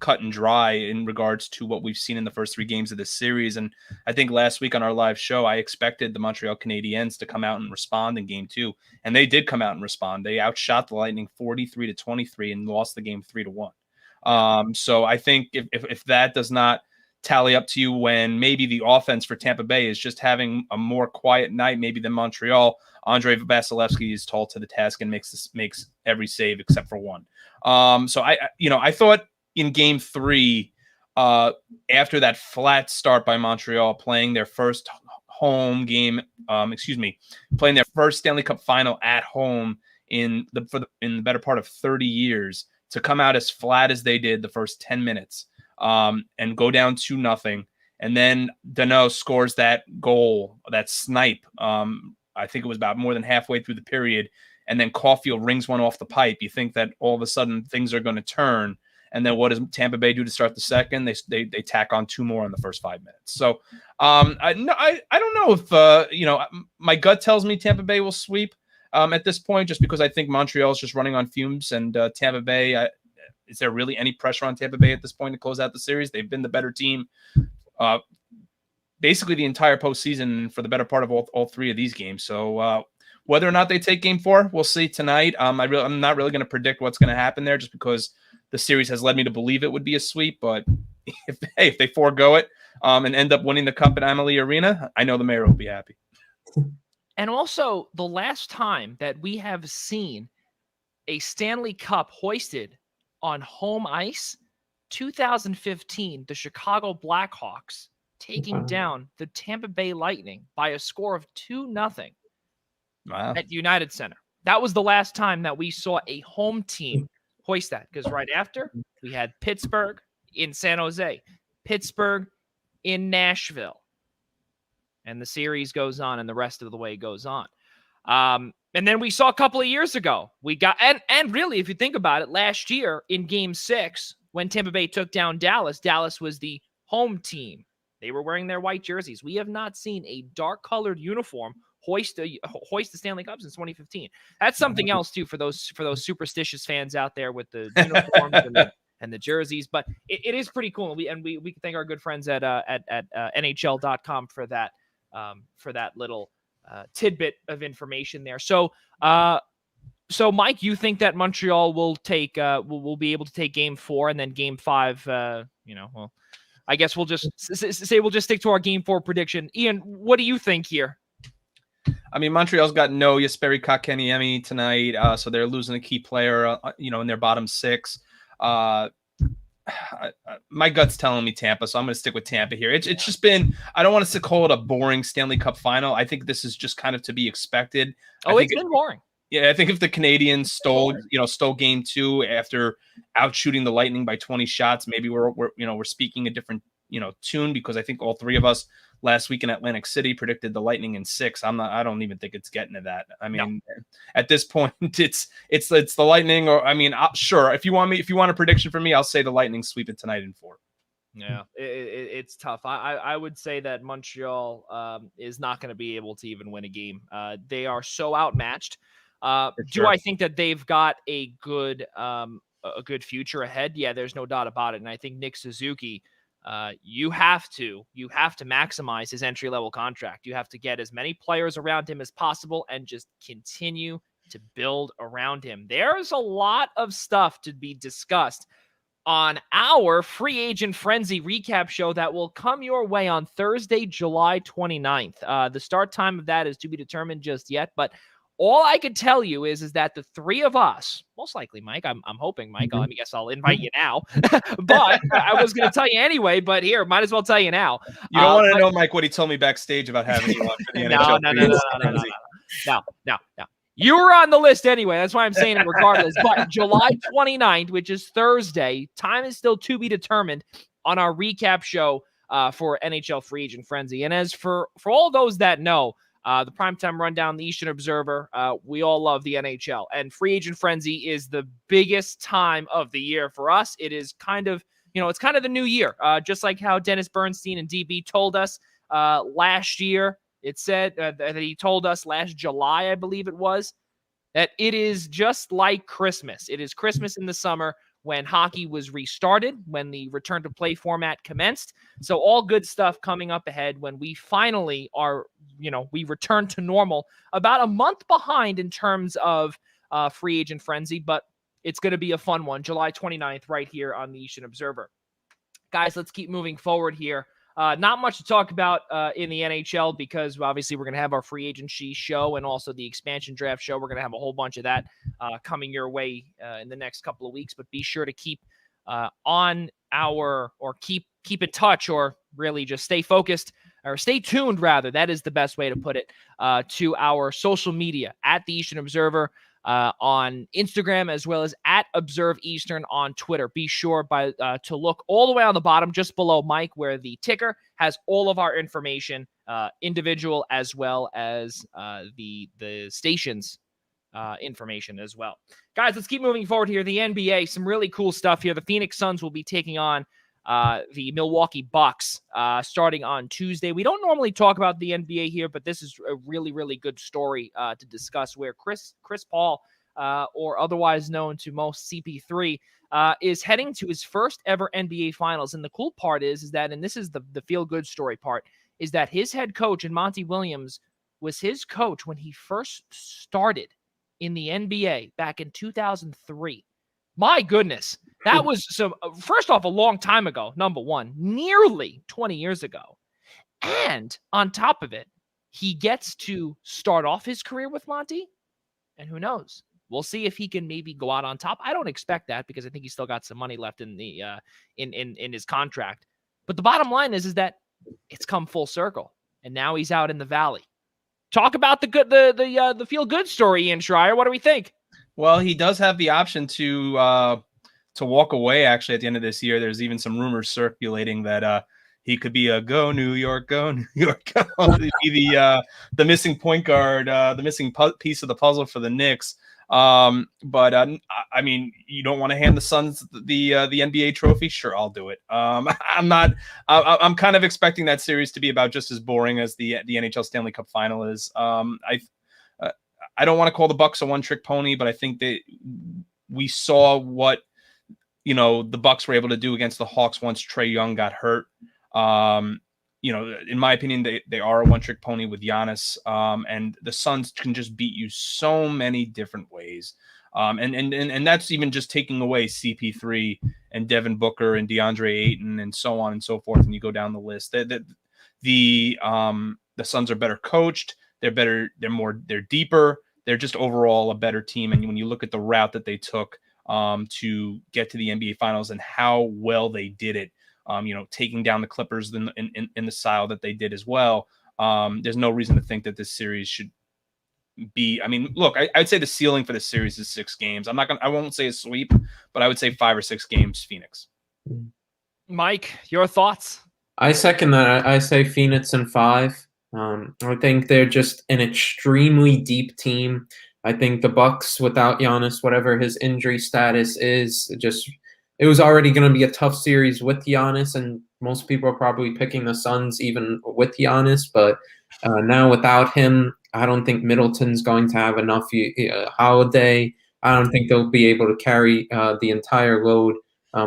cut and dry in regards to what we've seen in the first 3 games of this series. And I think last week on our live show, I expected the Montreal Canadiens to come out and respond in Game 2. And they did come out and respond. They outshot the Lightning 43-23 and lost the game 3-1. So I think if that does not tally up to you when maybe the offense for Tampa Bay is just having a more quiet night, maybe than Montreal, Andrei Vasilevsky is tall to the task and makes every save except for one. So I thought in Game 3, after that flat start by Montreal, playing their first home game, playing their first Stanley Cup final at home in the better part of 30 years, to come out as flat as they did the first 10 minutes and go down 2-0, and then Danault scores that goal, that snipe. I think it was about more than halfway through the period, and then Caulfield rings one off the pipe. You think that all of a sudden things are going to turn. And then what does Tampa Bay do to start the second? They tack on 2 more in the first 5 minutes. So I don't know if my gut tells me Tampa Bay will sweep at this point, just because I think Montreal is just running on fumes, and Tampa Bay. Is there really any pressure on Tampa Bay at this point to close out the series? They've been the better team basically the entire postseason for the better part of all 3 of these games. So whether or not they take Game 4, we'll see tonight. I'm not really going to predict what's going to happen there, just because the series has led me to believe it would be a sweep. But if they forego it and end up winning the cup at Amalie Arena, I know the mayor will be happy. And also, the last time that we have seen a Stanley Cup hoisted on home ice, 2015, the Chicago Blackhawks taking down the Tampa Bay Lightning by a score of 2-0 at United Center. That was the last time that we saw a home team hoist that, because right after we had Pittsburgh in San Jose, Pittsburgh in Nashville, and the series goes on, and the rest of the way goes on. And then we saw a couple of years ago, we got, and really, if you think about it, last year in Game 6, when Tampa Bay took down Dallas, Dallas was the home team. They were wearing their white jerseys. We have not seen a dark-colored uniform hoist the Stanley Cup since 2015. That's something else too for those superstitious fans out there with the uniforms and the jerseys. But it is pretty cool. We can thank our good friends at NHL.com for that little tidbit of information there. So Mike, you think that Montreal will take will be able to take Game 4, and then Game 5? I guess we'll just say we'll just stick to our Game 4 prediction. Ian, what do you think here? I mean, Montreal's got no Jesperi Kotkaniemi tonight, so they're losing a key player, in their bottom 6. My gut's telling me Tampa, so I'm going to stick with Tampa here. It's just been, I don't want to call it a boring Stanley Cup final. I think this is just kind of to be expected. It's been boring. Yeah, I think if the Canadians stole game 2 after outshooting the Lightning by 20 shots, maybe we're speaking a different tune, because I think all 3 of us last week in Atlantic City predicted the Lightning in 6. I don't even think it's getting to that. I mean, At this point, it's the Lightning, or I mean, sure. If you want a prediction for me, I'll say the Lightning sweep it tonight in 4. Yeah, it's tough. I would say that Montreal is not going to be able to even win a game. They are so outmatched. Do I think that they've got a good future ahead? Yeah, there's no doubt about it. And I think Nick Suzuki, you have to maximize his entry-level contract. You have to get as many players around him as possible and just continue to build around him. There's a lot of stuff to be discussed on our Free Agent Frenzy recap show that will come your way on Thursday, July 29th. The start time of that is to be determined just yet, but all I could tell you is that the 3 of us, most likely Mike, I'm hoping Mike, I guess I'll invite you now, but I was going to tell you anyway, but here, might as well tell you now. You don't want to know, Mike, what he told me backstage about having you on for the NHL. No. You were on the list anyway. That's why I'm saying it regardless. But July 29th, which is Thursday, time is still to be determined on our recap show for NHL Free Agent Frenzy. And as for all those that know, the Primetime Rundown, the Eastern Observer, we all love the NHL. And Free Agent Frenzy is the biggest time of the year for us. It is kind of, it's kind of the new year. Just like how Dennis Bernstein and DB told us last year. It said that he told us last July, I believe it was, that it is just like Christmas. It is Christmas in the summer when hockey was restarted, when the return to play format commenced. So all good stuff coming up ahead when we finally are, we return to normal. About a month behind in terms of Free Agent Frenzy, but it's going to be a fun one. July 29th right here on the Eastern Observer. Guys, let's keep moving forward here. Not much to talk about in the NHL because obviously we're going to have our free agency show and also the expansion draft show. We're going to have a whole bunch of that coming your way in the next couple of weeks. But be sure to keep keep in touch, or really just stay focused, or stay tuned rather. That is the best way to put it, to our social media at the Eastern Observer. On Instagram, as well as at Observe Eastern on Twitter. Be sure to look all the way on the bottom, just below Mike, where the ticker has all of our information, individual as well as the station's information as well. Guys, let's keep moving forward here. The NBA, some really cool stuff here. The Phoenix Suns will be taking on the Milwaukee Bucks starting on Tuesday. We don't normally talk about the NBA here, but this is a really, really good story to discuss, where Chris Paul, or otherwise known to most CP3, is heading to his first ever NBA Finals. And the cool part is that, and this is the feel-good story part, is that his head coach, and Monty Williams, was his coach when he first started in the NBA back in 2003. My goodness. That was first off, a long time ago, number one, nearly 20 years ago. And on top of it, he gets to start off his career with Monty. And who knows? We'll see if he can maybe go out on top. I don't expect that, because I think he's still got some money left in the in his contract. But the bottom line is that it's come full circle, and now he's out in the valley. Talk about the feel good story, Ian Schraier. What do we think? Well, he does have the option to walk away, actually, at the end of this year. There's even some rumors circulating that he could be a go New York, go. Be the missing point guard, the missing piece of the puzzle for the Knicks. But I mean, you don't want to hand the Suns the NBA trophy? Sure, I'll do it. I'm kind of expecting that series to be about just as boring as the NHL Stanley Cup final is. I don't want to call the Bucks a one-trick pony, but I think that we saw what the Bucks were able to do against the Hawks once Trae Young got hurt. In my opinion, they are a one-trick pony with Giannis, and the Suns can just beat you so many different ways. And that's even just taking away CP3 and Devin Booker and DeAndre Ayton and so on and so forth. And you go down the list. The Suns are better coached. They're better. They're deeper. They're just overall a better team. And when you look at the route that they took to get to the NBA Finals and how well they did it, taking down the Clippers in the style that they did as well, there's no reason to think that this series should be. I mean, look, I'd say the ceiling for the series is 6 games. I won't say a sweep, but I would say 5 or 6 games, Phoenix. Mike, your thoughts? I second that. I say Phoenix in 5. I think they're just an extremely deep team. I think the Bucks without Giannis, whatever his injury status is, it was already going to be a tough series with Giannis, and most people are probably picking the Suns even with Giannis. But now without him, I don't think Middleton's going to have enough Holiday. I don't think they'll be able to carry the entire load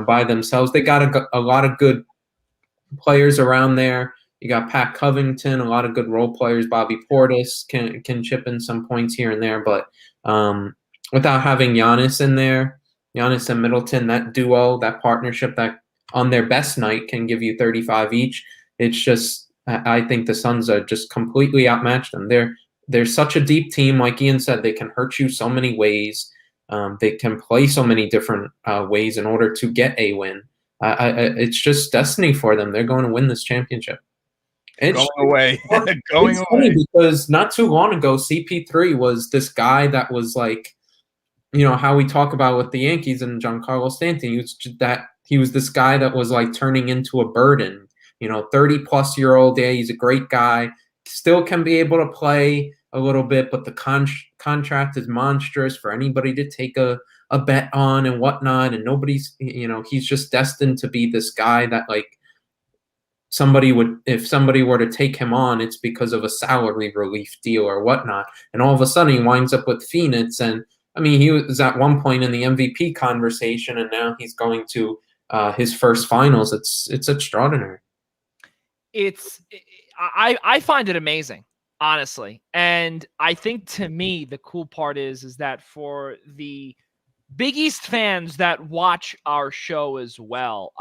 by themselves. They got a lot of good players around there. You got Pat Covington, a lot of good role players. Bobby Portis can chip in some points here and there, but without having Giannis in there, Giannis and Middleton, that duo, that partnership that on their best night can give you 35 each. It's just, I think the Suns are just completely outmatched them. They're such a deep team. Like Ian said, they can hurt you so many ways. They can play so many different ways in order to get a win. It's just destiny for them. They're going to win this championship. It's funny because not too long ago, CP3 was this guy that was like, how we talk about with the Yankees and Giancarlo Stanton. He was this guy that was like turning into a burden. 30-plus-year-old. Yeah, he's a great guy. Still can be able to play a little bit, but the contract is monstrous for anybody to take a bet on and whatnot. And nobody's, he's just destined to be this guy that like, if somebody were to take him on, it's because of a salary relief deal or whatnot. And all of a sudden he winds up with Phoenix. And I mean, he was at one point in the MVP conversation, and now he's going to his first finals. It's extraordinary. I find it amazing, honestly. And I think to me, the cool part is that for the Big East fans that watch our show as well,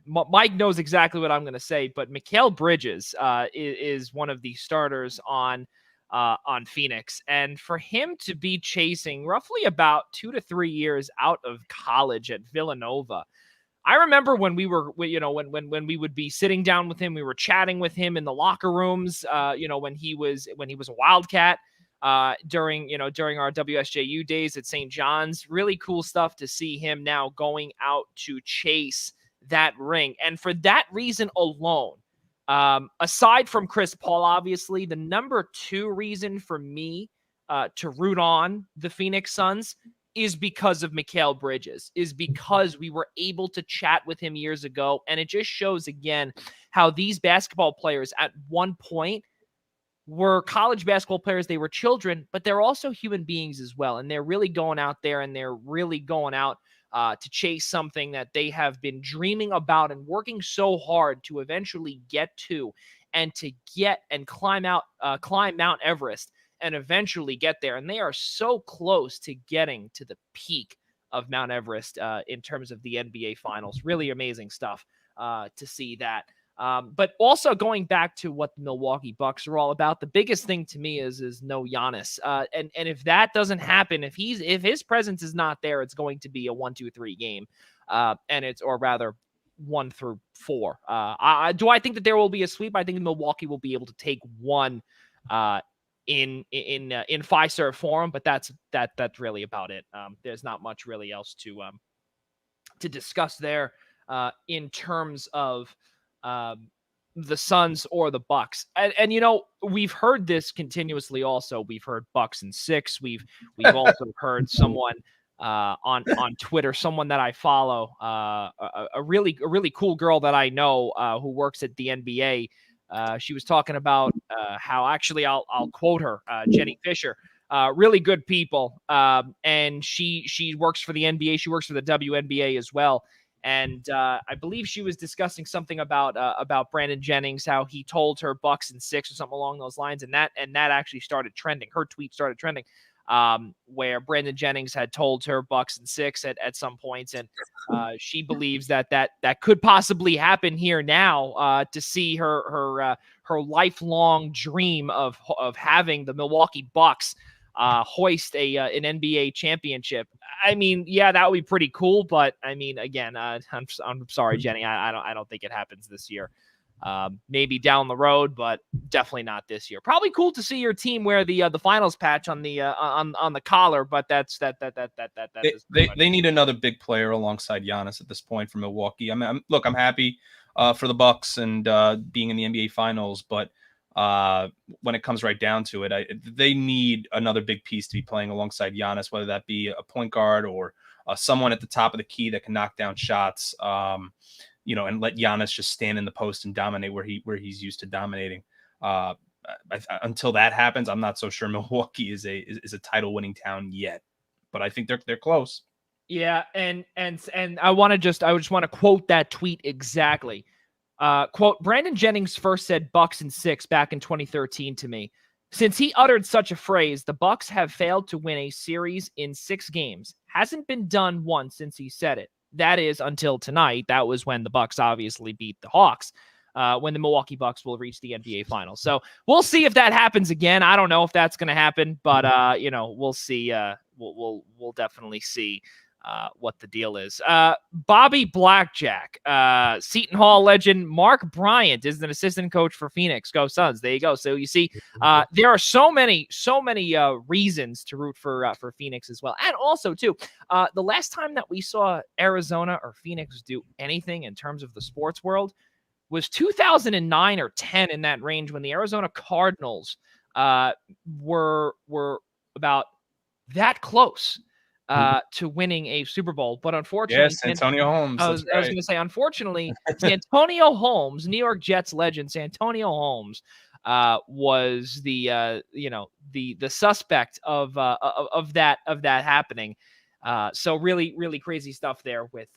Mike knows exactly what I'm going to say, but Mikal Bridges is one of the starters on Phoenix. And for him to be chasing roughly about 2 to 3 years out of college at Villanova, I remember when we were, when we would be sitting down with him, we were chatting with him in the locker rooms, when he was a Wildcat. During our WSJU days at St. John's. Really cool stuff to see him now going out to chase that ring. And for that reason alone, aside from Chris Paul, obviously, the number 2 reason for me to root on the Phoenix Suns is because of Mikal Bridges, is because we were able to chat with him years ago. And it just shows again how these basketball players at one point were college basketball players. They were children, but they're also human beings as well. And they're really going out there and they're really going out to chase something that they have been dreaming about and working so hard to eventually get to, and to get and climb Mount Everest and eventually get there. And they are so close to getting to the peak of Mount Everest in terms of the NBA Finals. Really amazing stuff to see that. But also going back to what the Milwaukee Bucks are all about, the biggest thing to me is no Giannis. And if that doesn't happen, if his presence is not there, it's going to be a 1-2-3 game. Or rather 1 through 4. Do I think that there will be a sweep? I think Milwaukee will be able to take one in Fiserv Forum, but that's really about it. There's not much really else to discuss there in terms of the Suns or the Bucks. And we've heard this continuously also. We've heard Bucks in 6. We've also heard someone on Twitter, someone that I follow, a really cool girl that I know who works at the NBA. She was talking about how, actually I'll quote her, Jenny Fisher, really good people. And she works for the NBA. She works for the WNBA as well. And I believe she was discussing something about Brandon Jennings, how he told her Bucks in 6 or something along those lines, and that actually started trending. Her tweet started trending. where Brandon Jennings had told her Bucks in 6 at some points, and she believes that could possibly happen here now, to see her lifelong dream of having the Milwaukee Bucks hoist an NBA championship. I mean, yeah, that would be pretty cool, but I mean, again, I'm sorry, Jenny, I don't think it happens this year. Maybe down the road, but definitely not this year. Probably cool to see your team wear the finals patch on the collar, but they need another big player alongside Giannis at this point for Milwaukee. I mean, I'm happy for the Bucks and being in the NBA Finals, but when it comes right down to it, they need another big piece to be playing alongside Giannis, whether that be a point guard or someone at the top of the key that can knock down shots. And let Giannis just stand in the post and dominate where he's used to dominating. Until that happens, I'm not so sure Milwaukee is a title winning town yet, but I think they're close. Yeah, and I just want to quote that tweet exactly. Quote, Brandon Jennings first said Bucks in 6 back in 2013 to me. Since he uttered such a phrase, the Bucks have failed to win a series in 6 games. Hasn't been done once since he said it. That is until tonight. That was when the Bucks obviously beat the Hawks, when the Milwaukee Bucks will reach the NBA Finals. So we'll see if that happens again. I don't know if that's going to happen, but we'll see. We'll definitely see what the deal is. Bobby Blackjack, Seton Hall legend Mark Bryant is an assistant coach for Phoenix. Go Suns! There you go. So you see, there are so many reasons to root for Phoenix as well, and also too, the last time that we saw Arizona or Phoenix do anything in terms of the sports world was 2009 or 10, in that range, when the Arizona Cardinals were about that close to winning a Super Bowl. But unfortunately, yes, Santonio Holmes. I was going to say, unfortunately, Santonio Holmes, New York Jets legend Santonio Holmes, was the suspect of that happening. So really, really crazy stuff there with.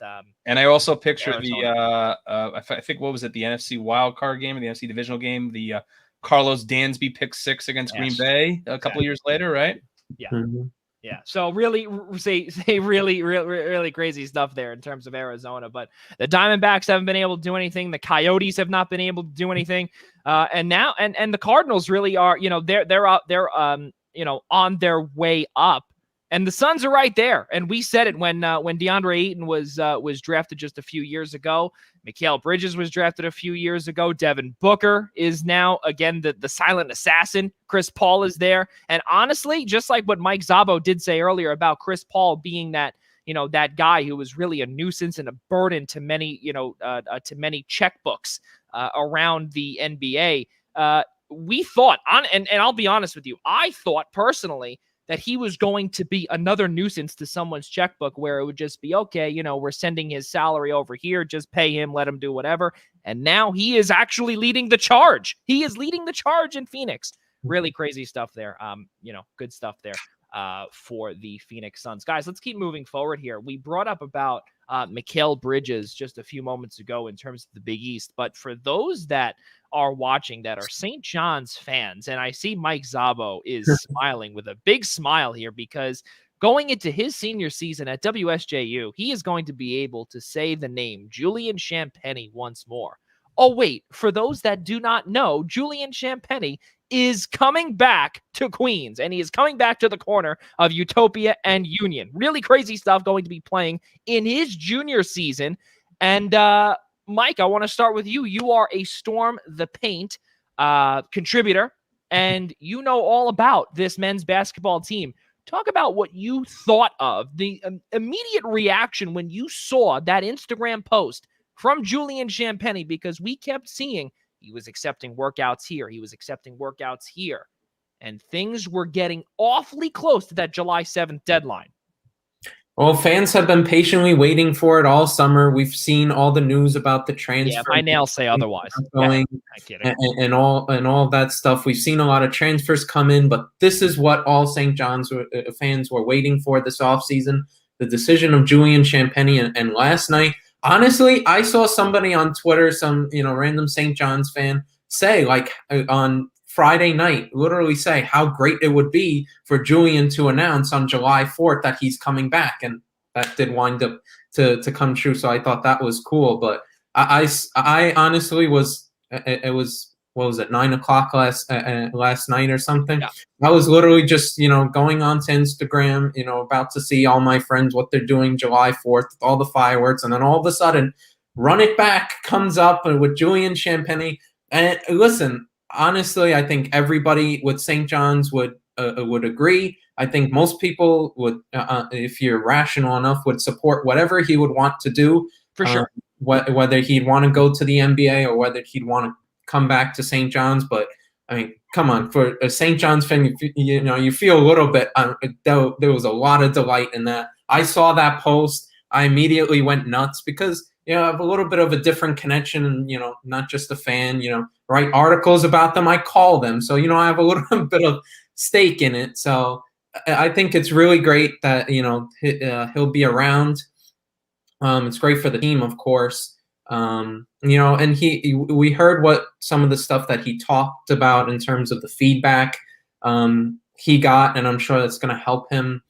And I also picture Arizona. I think, what was it, the NFC wild card game or the NFC divisional game, the Carlos Dansby pick 6 against Green Bay a couple years later, right? Yeah. Mm-hmm. Yeah, so really, really crazy stuff there in terms of Arizona. But the Diamondbacks haven't been able to do anything. The Coyotes have not been able to do anything. And now, and the Cardinals really are, they're on their way up. And the Suns are right there. And we said it when DeAndre Ayton was drafted just a few years ago. Mikal Bridges was drafted a few years ago. Devin Booker is now, again, the silent assassin. Chris Paul is there. And honestly, just like what Mike Szabo did say earlier about Chris Paul being that guy who was really a nuisance and a burden to many, to many checkbooks around the NBA, we thought, and I'll be honest with you, I thought personally that he was going to be another nuisance to someone's checkbook, where it would just be, okay, we're sending his salary over here, just pay him, let him do whatever. And now he is actually leading the charge. He is leading the charge in Phoenix. Really crazy stuff there. Good stuff there for the Phoenix Suns. Guys, let's keep moving forward here. We brought up about Mikal Bridges just a few moments ago in terms of the Big East, but for those that are watching that are St. John's fans, and I see Mike Szabo is smiling with a big smile here, because going into his senior season at WSJU, he is going to be able to say the name Julian Champagnie once more. Oh, wait, for those that do not know, Julian Champagnie is coming back to Queens, and he is coming back to the corner of Utopia and Union. Really crazy stuff going to be playing in his junior season. And Mike, I want to start with you. You are a Storm the Paint contributor, and you know all about this men's basketball team. Talk about what you thought of the immediate reaction when you saw that Instagram post from Julian Champagnie, because we kept seeing he was accepting workouts here, he was accepting workouts here, and things were getting awfully close to that July 7th deadline. Well, fans have been patiently waiting for it all summer. We've seen all the news about the transfer. Yeah, my nails say otherwise. And all that stuff. We've seen a lot of transfers come in, but this is what all St. John's fans were waiting for this offseason, the decision of Julian Champagnie. And last night, honestly, I saw somebody on Twitter, some random St. John's fan, say, like, on Friday night literally say how great it would be for Julian to announce on July 4th that he's coming back, and that did wind up to come true. So I thought that was cool. But I honestly was, it was, what was it, 9 o'clock last night or something? Yeah. I was literally just, going onto Instagram, about to see all my friends, what they're doing July 4th, all the fireworks. And then all of a sudden, Run It Back comes up with Julian Champagny. And listen, honestly, I think everybody with St. John's would agree. I think most people would, if you're rational enough, would support whatever he would want to do. For sure. Whether he'd want to go to the NBA or whether he'd want to come back to St. John's. But I mean, come on, for a St. John's fan, you feel a little bit. There was a lot of delight in that. I saw that post. I immediately went nuts because I have a little bit of a different connection, and not just a fan. Write articles about them. I call them, so I have a little bit of stake in it. So I think it's really great that he'll be around. It's great for the team, of course. And we heard what some of the stuff that he talked about in terms of the feedback he got, and I'm sure that's going to help him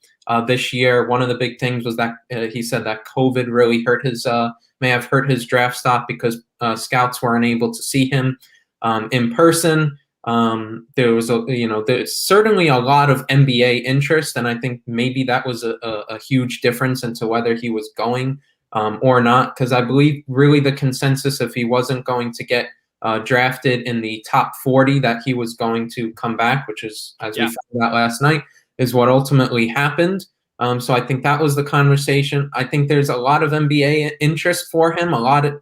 this year. One of the big things was that he said that COVID really may have hurt his draft stock because scouts weren't able to see him in person. There was there's certainly a lot of NBA interest, and I think maybe that was a huge difference into whether he was going or not, because I believe really the consensus, if he wasn't going to get drafted in the top 40, that he was going to come back, which is, as we found out last night, is what ultimately happened. So I think that was the conversation. I think there's a lot of NBA interest for him. A lot of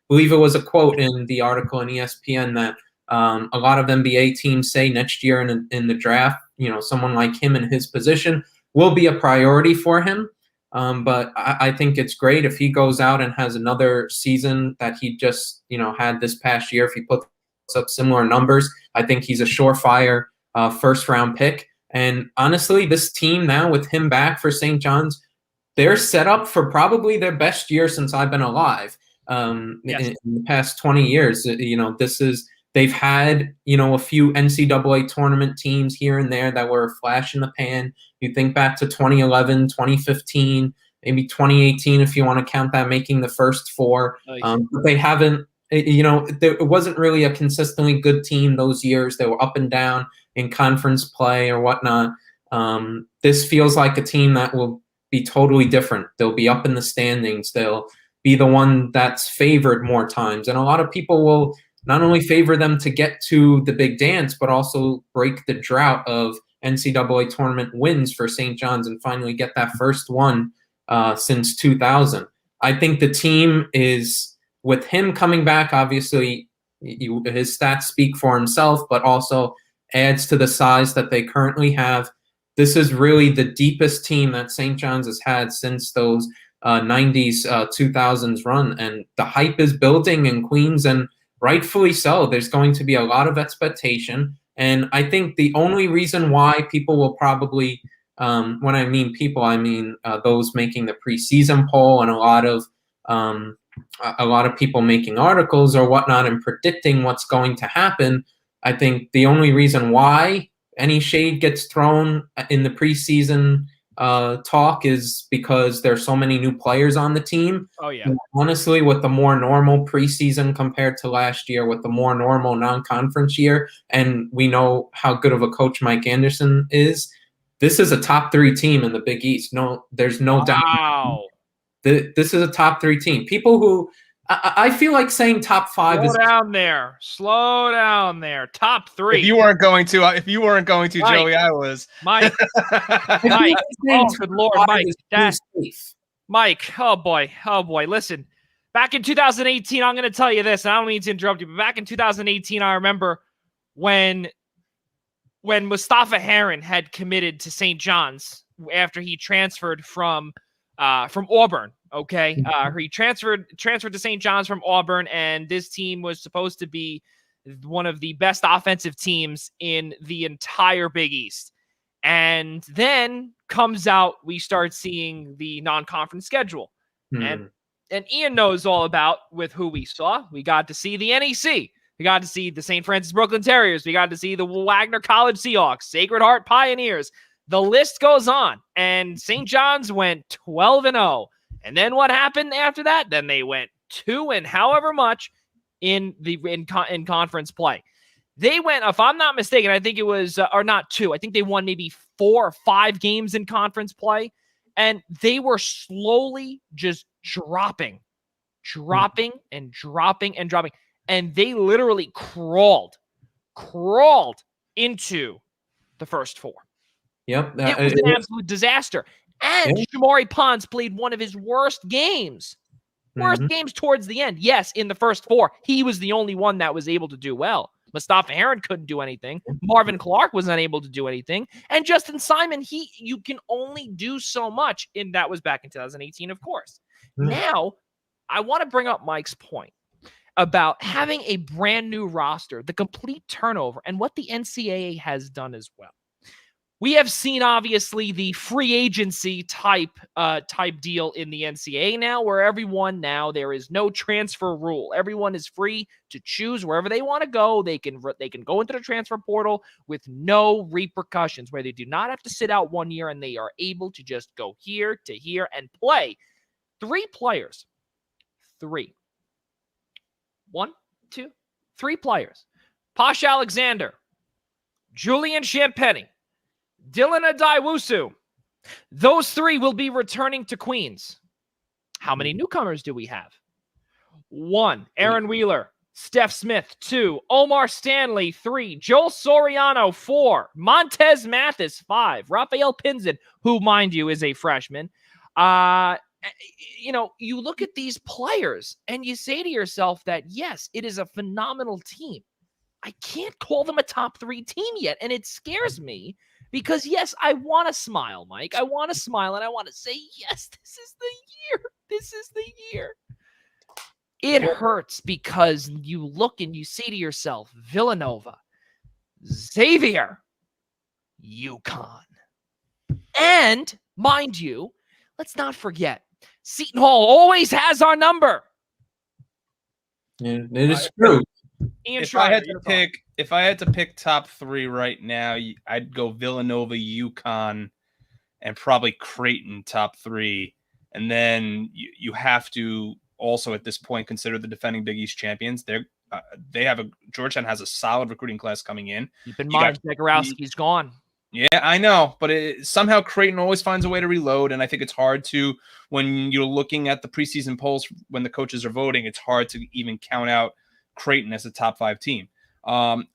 believe it was a quote in the article in ESPN that a lot of NBA teams say next year in the draft, someone like him in his position will be a priority for him. But I think it's great if he goes out and has another season that he just, had this past year. If he puts up similar numbers, I think he's a surefire first-round pick. And honestly, this team now with him back for St. John's, they're set up for probably their best year since I've been alive. In the past 20 years, they've had, a few NCAA tournament teams here and there that were a flash in the pan. You think back to 2011, 2015, maybe 2018, if you want to count that, making the first four. But they haven't, it wasn't really a consistently good team those years. They were up and down in conference play or whatnot. This feels like a team that will be totally different. They'll be up in the standings. They'll be the one that's favored more times. And a lot of people will not only favor them to get to the big dance, but also break the drought of NCAA tournament wins for St. John's and finally get that first one since 2000. I think the team is, with him coming back, obviously his stats speak for himself, but also adds to the size that they currently have. This is really the deepest team that St. John's has had since those 90s, 2000s run. And the hype is building in Queens, and rightfully so. There's going to be a lot of expectation. And I think the only reason why people will probably, when I mean people, I mean those making the preseason poll and a lot of people making articles or whatnot and predicting what's going to happen. I think the only reason why any shade gets thrown in the preseason talk is because there's so many new players on the team. Oh, yeah. And honestly, with the more normal preseason compared to last year, with the more normal non-conference year, and we know how good of a coach Mike Anderson is, this is a top 3 team in the Big East. No, there's no doubt. Wow. This is a top 3 team. People who I feel like saying top 5 Slow down there. Top 3. If you weren't going to, Mike, Joey, I was. Mike. Oh, good Lord, Mike. Mike. Oh boy. Listen, back in 2018, I'm going to tell you this, and I don't mean to interrupt you, but back in 2018, I remember when Mustafa Heron had committed to St. John's after he transferred from Auburn. Okay. He transferred to St. John's from Auburn, and this team was supposed to be one of the best offensive teams in the entire Big East. And then comes out, we start seeing the non-conference schedule. And Ian knows all about with who we saw. We got to see the NEC. We got to see the St. Francis Brooklyn Terriers. We got to see the Wagner College Seahawks, Sacred Heart Pioneers. The list goes on. And St. John's went 12-0. And then what happened after that? Then they went 2 and however much in conference play. They went, if I'm not mistaken, I think it was, or not 2. I think they won maybe 4 or 5 games in conference play. And they were slowly just dropping. And they literally crawled into the first 4. Yep. It was an absolute disaster. And Shamori Pons played one of his worst games. Worst games towards the end. Yes, in the first 4, he was the only one that was able to do well. Mustafa Heron couldn't do anything. Marvin Clark was unable to do anything. And Justin Simon, you can only do so much. And that was back in 2018, of course. Now, I want to bring up Mike's point about having a brand new roster, the complete turnover, and what the NCAA has done as well. We have seen, obviously, the free agency type deal in the NCAA now, where there is no transfer rule. Everyone is free to choose wherever they want to go. They can go into the transfer portal with no repercussions, where they do not have to sit out 1 year, and they are able to just go here to here and play. 3 players. 3. 1, 2, 3 players. Posh Alexander, Julian Champagny, Dylan Adaiwusu. Those 3 will be returning to Queens. How many newcomers do we have? 1, Aaron Wheeler. Steph Smith, 2. Omar Stanley, 3. Joel Soriano, 4. Montez Mathis, 5. Rafael Pinzon, who, mind you, is a freshman. You look at these players and you say to yourself that, yes, it is a phenomenal team. I can't call them a top 3 team yet. And it scares me because, yes, I want to smile, Mike. I want to smile and I want to say, yes, this is the year. This is the year. It hurts because you look and you say to yourself, Villanova, Xavier, UConn. And, mind you, let's not forget, Seton Hall always has our number. Yeah, it is true. If I had to pick top 3 right now, I'd go Villanova, UConn, and probably Creighton top 3. And then you have to also at this point consider the defending Big East champions. Georgetown has a solid recruiting class coming in. Keep in mind, Zegarowski's gone. Yeah, I know, but somehow Creighton always finds a way to reload, and I think it's hard to, when you're looking at the preseason polls when the coaches are voting, it's hard to even count out Creighton as a top 5 team. To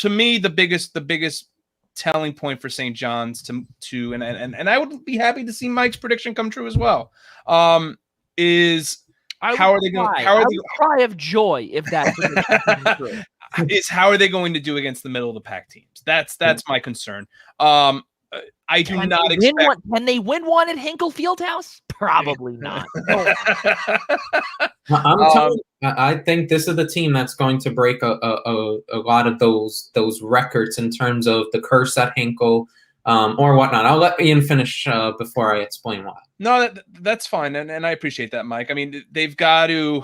me, the biggest telling point for St. John's and I would be happy to see Mike's prediction come true as well. Is how are they going? How are they? Cry of joy if that comes true. Is how are they going to do against the middle of the pack teams? That's my concern. I do not expect. Can they win one at Hinkle Fieldhouse? Probably not. I think this is the team that's going to break a lot of those records in terms of the curse at Hinkle or whatnot. I'll let Ian finish before I explain why. No, that's fine, and I appreciate that, Mike. I mean, they've got to.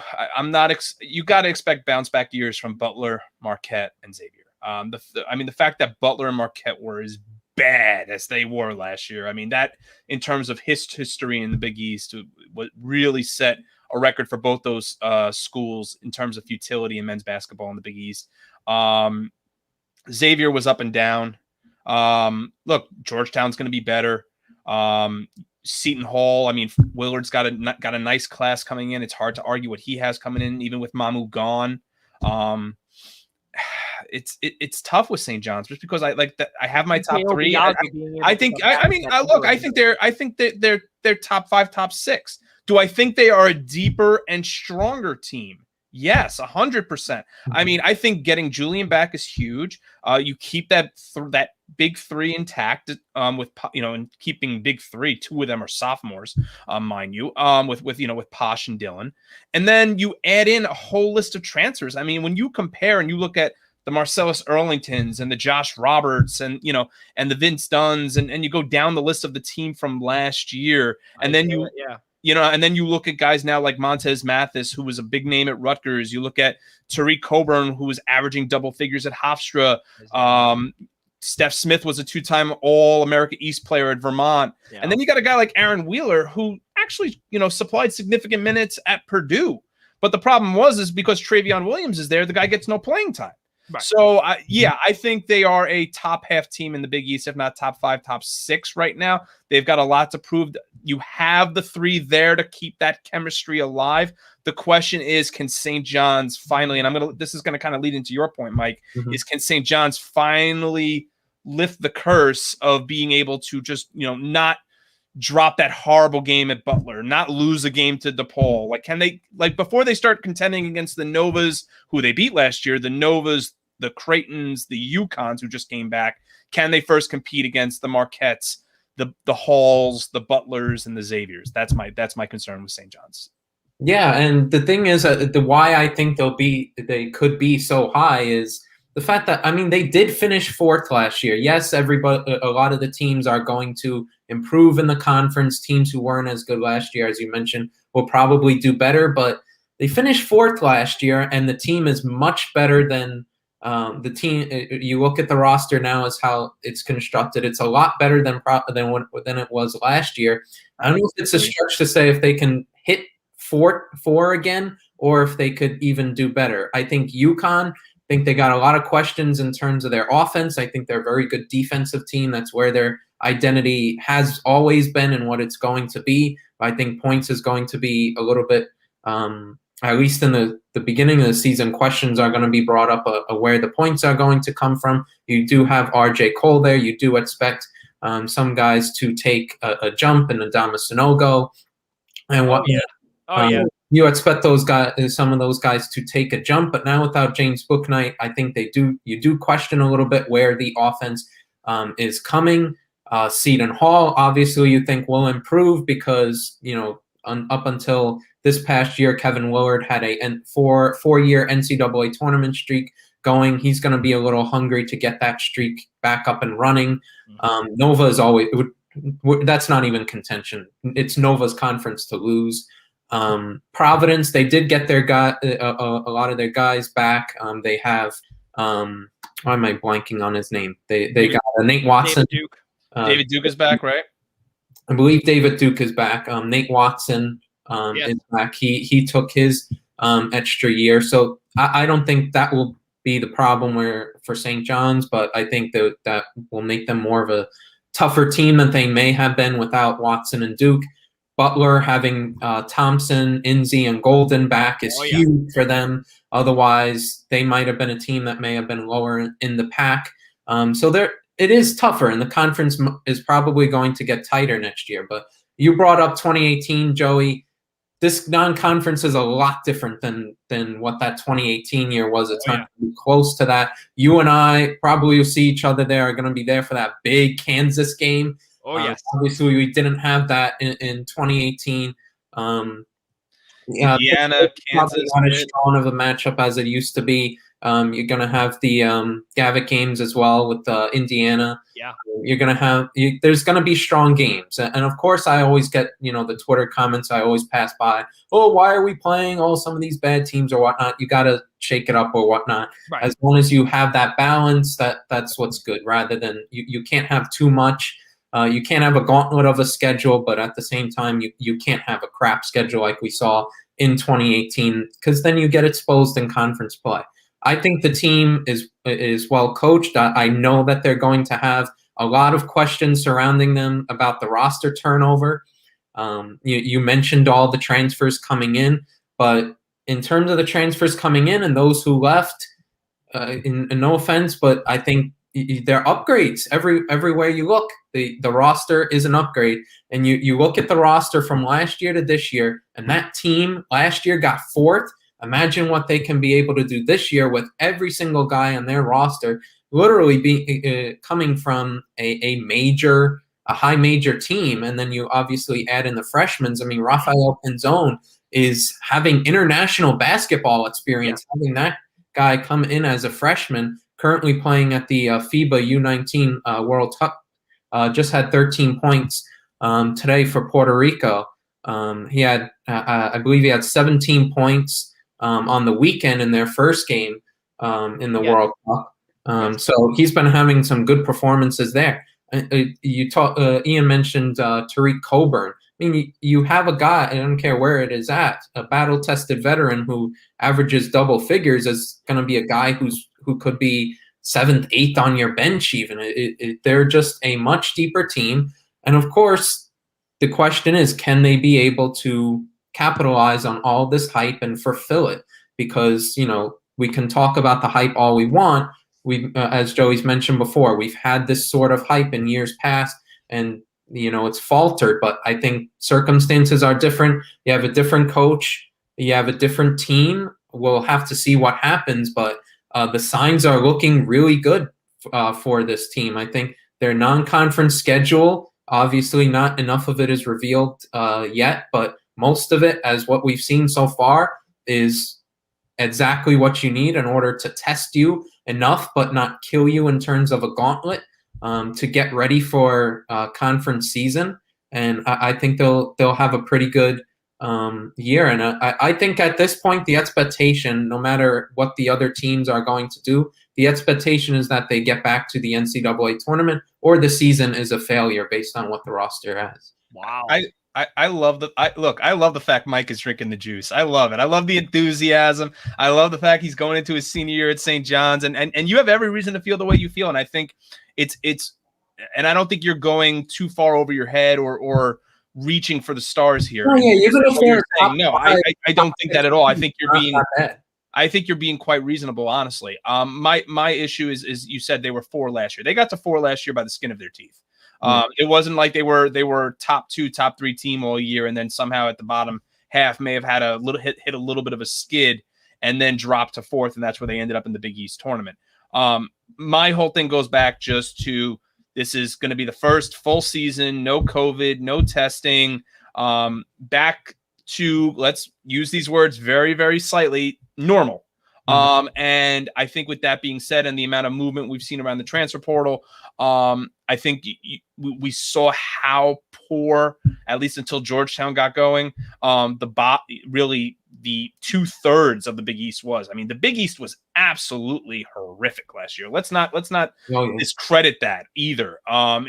You got to expect bounce back years from Butler, Marquette, and Xavier. The fact that Butler and Marquette were as bad as they were last year. I mean, that in terms of history in the Big East, what really set a record for both those schools in terms of futility in men's basketball in the Big East. Xavier was up and down. Look, Georgetown's going to be better. Seton Hall, I mean, Willard's got a nice class coming in. It's hard to argue what he has coming in, even with Mamu gone. It's tough with St. John's just because I have my top 3. I think they're top 5, top 6. Do I think they are a deeper and stronger team? Yes, 100%. I mean, I think getting Julian back is huge. You keep that big 3 intact, and keeping big 3. 2 of them are sophomores, mind you, with Posh and Dylan, and then you add in a whole list of transfers. I mean, when you compare and you look at the Marcellus Earlingtons and the Josh Roberts and the Vince Dunns, and you go down the list of the team from last year, and then And then you look at guys now like Montez Mathis, who was a big name at Rutgers. You look at Tariq Coburn, who was averaging double figures at Hofstra. Steph Smith was a 2-time All-America East player at Vermont. Yeah. And then you got a guy like Aaron Wheeler, who actually, supplied significant minutes at Purdue. But the problem is because Travion Williams is there, the guy gets no playing time. Right. So, I think they are a top half team in the Big East, if not top 5, top 6 right now. They've got a lot to prove. You have the 3 there to keep that chemistry alive. The question is, can St. John's finally, and this is going to kind of lead into your point, Mike, is can St. John's finally lift the curse of being able to just, not drop that horrible game at Butler, not lose a game to DePaul? Like, can they, before they start contending against the Novas, who they beat last year, the Novas, the Creightons, the UConns, who just came back, can they first compete against the Marquettes, the Halls, the Butlers, and the Xaviers? That's my concern with St. John's. Yeah, and the thing is, why I think they could be so high is the fact that, they did finish 4th last year. Yes, a lot of the teams are going to improve in the conference. Teams who weren't as good last year, as you mentioned, will probably do better. But they finished 4th last year, and the team is much better than the team. You look at the roster now as how it's constructed. It's a lot better than it was last year. I don't know if it's a stretch to say if they can hit 4 again, or if they could even do better. I think UConn, they got a lot of questions in terms of their offense. I think they're a very good defensive team. That's where their identity has always been and what it's going to be. I think points is going to be a little bit, at least in the beginning of the season, questions are going to be brought up where the points are going to come from. You do have RJ Cole there. You do expect some guys to take a jump in Adama Sanogo and what. You expect some of those guys to take a jump, but now without James Bouknight, I think you do question a little bit where the offense is coming. Seton Hall, obviously, you think will improve because up until this past year, Kevin Willard had a 4-year NCAA tournament streak going. He's going to be a little hungry to get that streak back up and running. Nova is always that's not even contention. It's Nova's conference to lose. Providence, they did get their a lot of their guys back. They have why am I blanking on his name? They got Nate Watson. David Duke. David Duke is back, right? I believe David Duke is back. Nate Watson is back. He took his extra year, so I don't think that will be the problem for St. John's, but I think that will make them more of a tougher team than they may have been without Watson and Duke. Butler having Thompson, Inzi, and Golden back is huge for them. Otherwise, they might have been a team that may have been lower in the pack. So it is tougher, and the conference is probably going to get tighter next year. But you brought up 2018, Joey. This non-conference is a lot different than what that 2018 year was. It's not close to that. You and I probably will see each other there, are going to be there for that big Kansas game. Obviously, we didn't have that in 2018. Indiana, Kansas, not as strong of a matchup as it used to be. You're going to have the Gavitt games as well with Indiana. Yeah, you're going to have. There's going to be strong games, and of course, I always get the Twitter comments. I always pass by. Oh, why are we playing some of these bad teams or whatnot? You got to shake it up or whatnot. Right. As long as you have that balance, that's what's good. Rather than you can't have too much. You can't have a gauntlet of a schedule, but at the same time, you can't have a crap schedule like we saw in 2018, because then you get exposed in conference play. I think the team is well coached. I know that they're going to have a lot of questions surrounding them about the roster turnover. You mentioned all the transfers coming in, but in terms of the transfers coming in and those who left, in no offense, but I think they're upgrades everywhere you look. The roster is an upgrade, and you look at the roster from last year to this year, and that team last year got 4th. Imagine what they can be able to do this year with every single guy on their roster literally coming from a high major team, and then you obviously add in the freshmen. I mean, Rafael Penzone is having international basketball experience, having that guy come in as a freshman, currently playing at the FIBA U19 World Cup. Just had 13 points today for Puerto Rico. He had, I believe, he had 17 points on the weekend in their first game in the World Cup. So he's been having some good performances there. Ian mentioned Tariq Coburn. I mean, you have a guy, I don't care where it is at, a battle-tested veteran who averages double figures is going to be a guy who could be 7th, 8th on your bench even. They're just a much deeper team. And of course, the question is, can they be able to capitalize on all this hype and fulfill it? Because, we can talk about the hype all we want. As Joey's mentioned before, we've had this sort of hype in years past, and it's faltered. But I think circumstances are different. You have a different coach. You have a different team. We'll have to see what happens. But the signs are looking really good for this team. I think their non-conference schedule, obviously not enough of it is revealed yet, but most of it, as what we've seen so far, is exactly what you need in order to test you enough but not kill you in terms of a gauntlet to get ready for conference season. And I think they'll have a pretty good year. And I think at this point, the expectation, no matter what the other teams are going to do, the expectation is that they get back to the NCAA tournament, or the season is a failure based on what the roster has. Wow. I love I love the fact Mike is drinking the juice. I love it. I love the enthusiasm. I love the fact he's going into his senior year at St. John's, and you have every reason to feel the way you feel. And I think it's and I don't think you're going too far over your head or reaching for the stars here. Oh, yeah, even if they're saying, no, I don't think that at all. I think you're being quite reasonable, honestly. My issue is you said they were 4 last year. They got to 4 last year by the skin of their teeth. It wasn't like they were top 2, top 3 team all year, and then somehow at the bottom half may have had a little hit a little bit of a skid and then dropped to 4th, and that's where they ended up in the Big East tournament. My whole thing goes back just to, this is going to be the first full season, no COVID, no testing, back to, let's use these words very, very slightly, normal. And I think with that being said, and the amount of movement we've seen around the transfer portal, I think we saw how poor, at least until Georgetown got going, really the 2/3 of the Big East was. I mean, the Big East was absolutely horrific last year. Let's not discredit that either.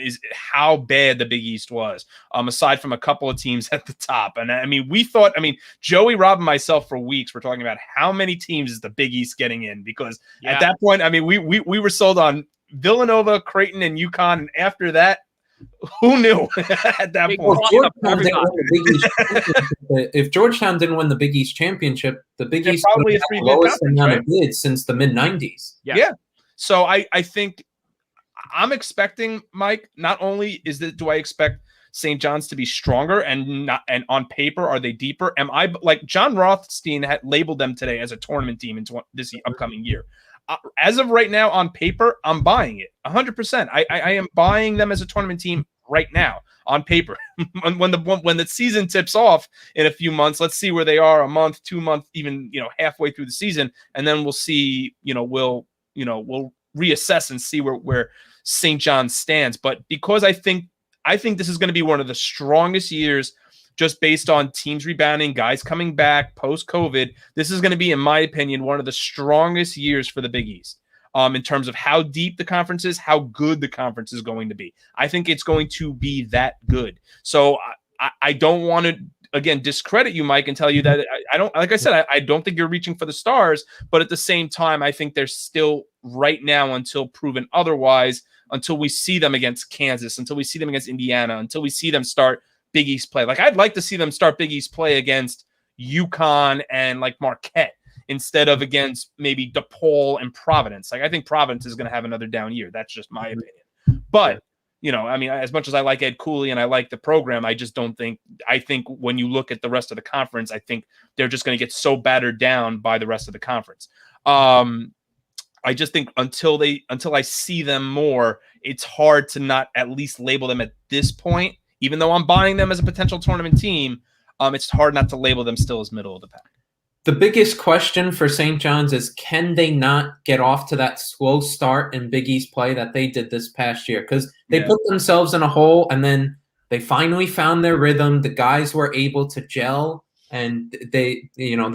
Is how bad the Big East was. Aside from a couple of teams at the top, and I mean, Joey, Rob, and myself for weeks were talking about how many teams is the Big East getting in, because at that point, I mean, we were sold on Villanova, Creighton, and UConn, and after that, who knew at that point? If Georgetown didn't win the Big East championship, the Big East probably the lowest amount of bids since the mid-90s. Yeah. So I think I'm expecting, Mike, not only do I expect St. John's to be stronger and on paper, are they deeper? Am I, like John Rothstein had labeled them today as a tournament team in this upcoming year. As of right now, on paper, I'm buying it 100%. I am buying them as a tournament team right now on paper. when the season tips off in a few months, let's see where they are, a month, 2 months, even halfway through the season, and then we'll see. We'll reassess and see where St. John's stands. But because I think this is going to be one of the strongest years, just based on teams rebounding, guys coming back post-COVID, this is going to be, in my opinion, one of the strongest years for the Big East in terms of how deep the conference is, how good the conference is going to be. I think it's going to be that good. So I don't want to, again, discredit you, Mike, and tell you that I don't, like I said, I don't think you're reaching for the stars, but at the same time, I think they're still right now, until proven otherwise, until we see them against Kansas, until we see them against Indiana, until we see them start Big East play. Like, I'd like to see them start Big East play against UConn and like Marquette instead of against maybe DePaul and Providence. Like, I think Providence is going to have another down year. That's just my opinion. But, I mean, as much as I like Ed Cooley and I like the program, I just don't think, I think when you look at the rest of the conference, I think they're just going to get so battered down by the rest of the conference. I just think until I see them more, it's hard to not at least label them at this point. Even though I'm buying them as a potential tournament team, it's hard not to label them still as middle of the pack. The biggest question for St. John's is, can they not get off to that slow start in Big East play that they did this past year? Because they put themselves in a hole, and then They finally found their rhythm. The guys were able to gel, and they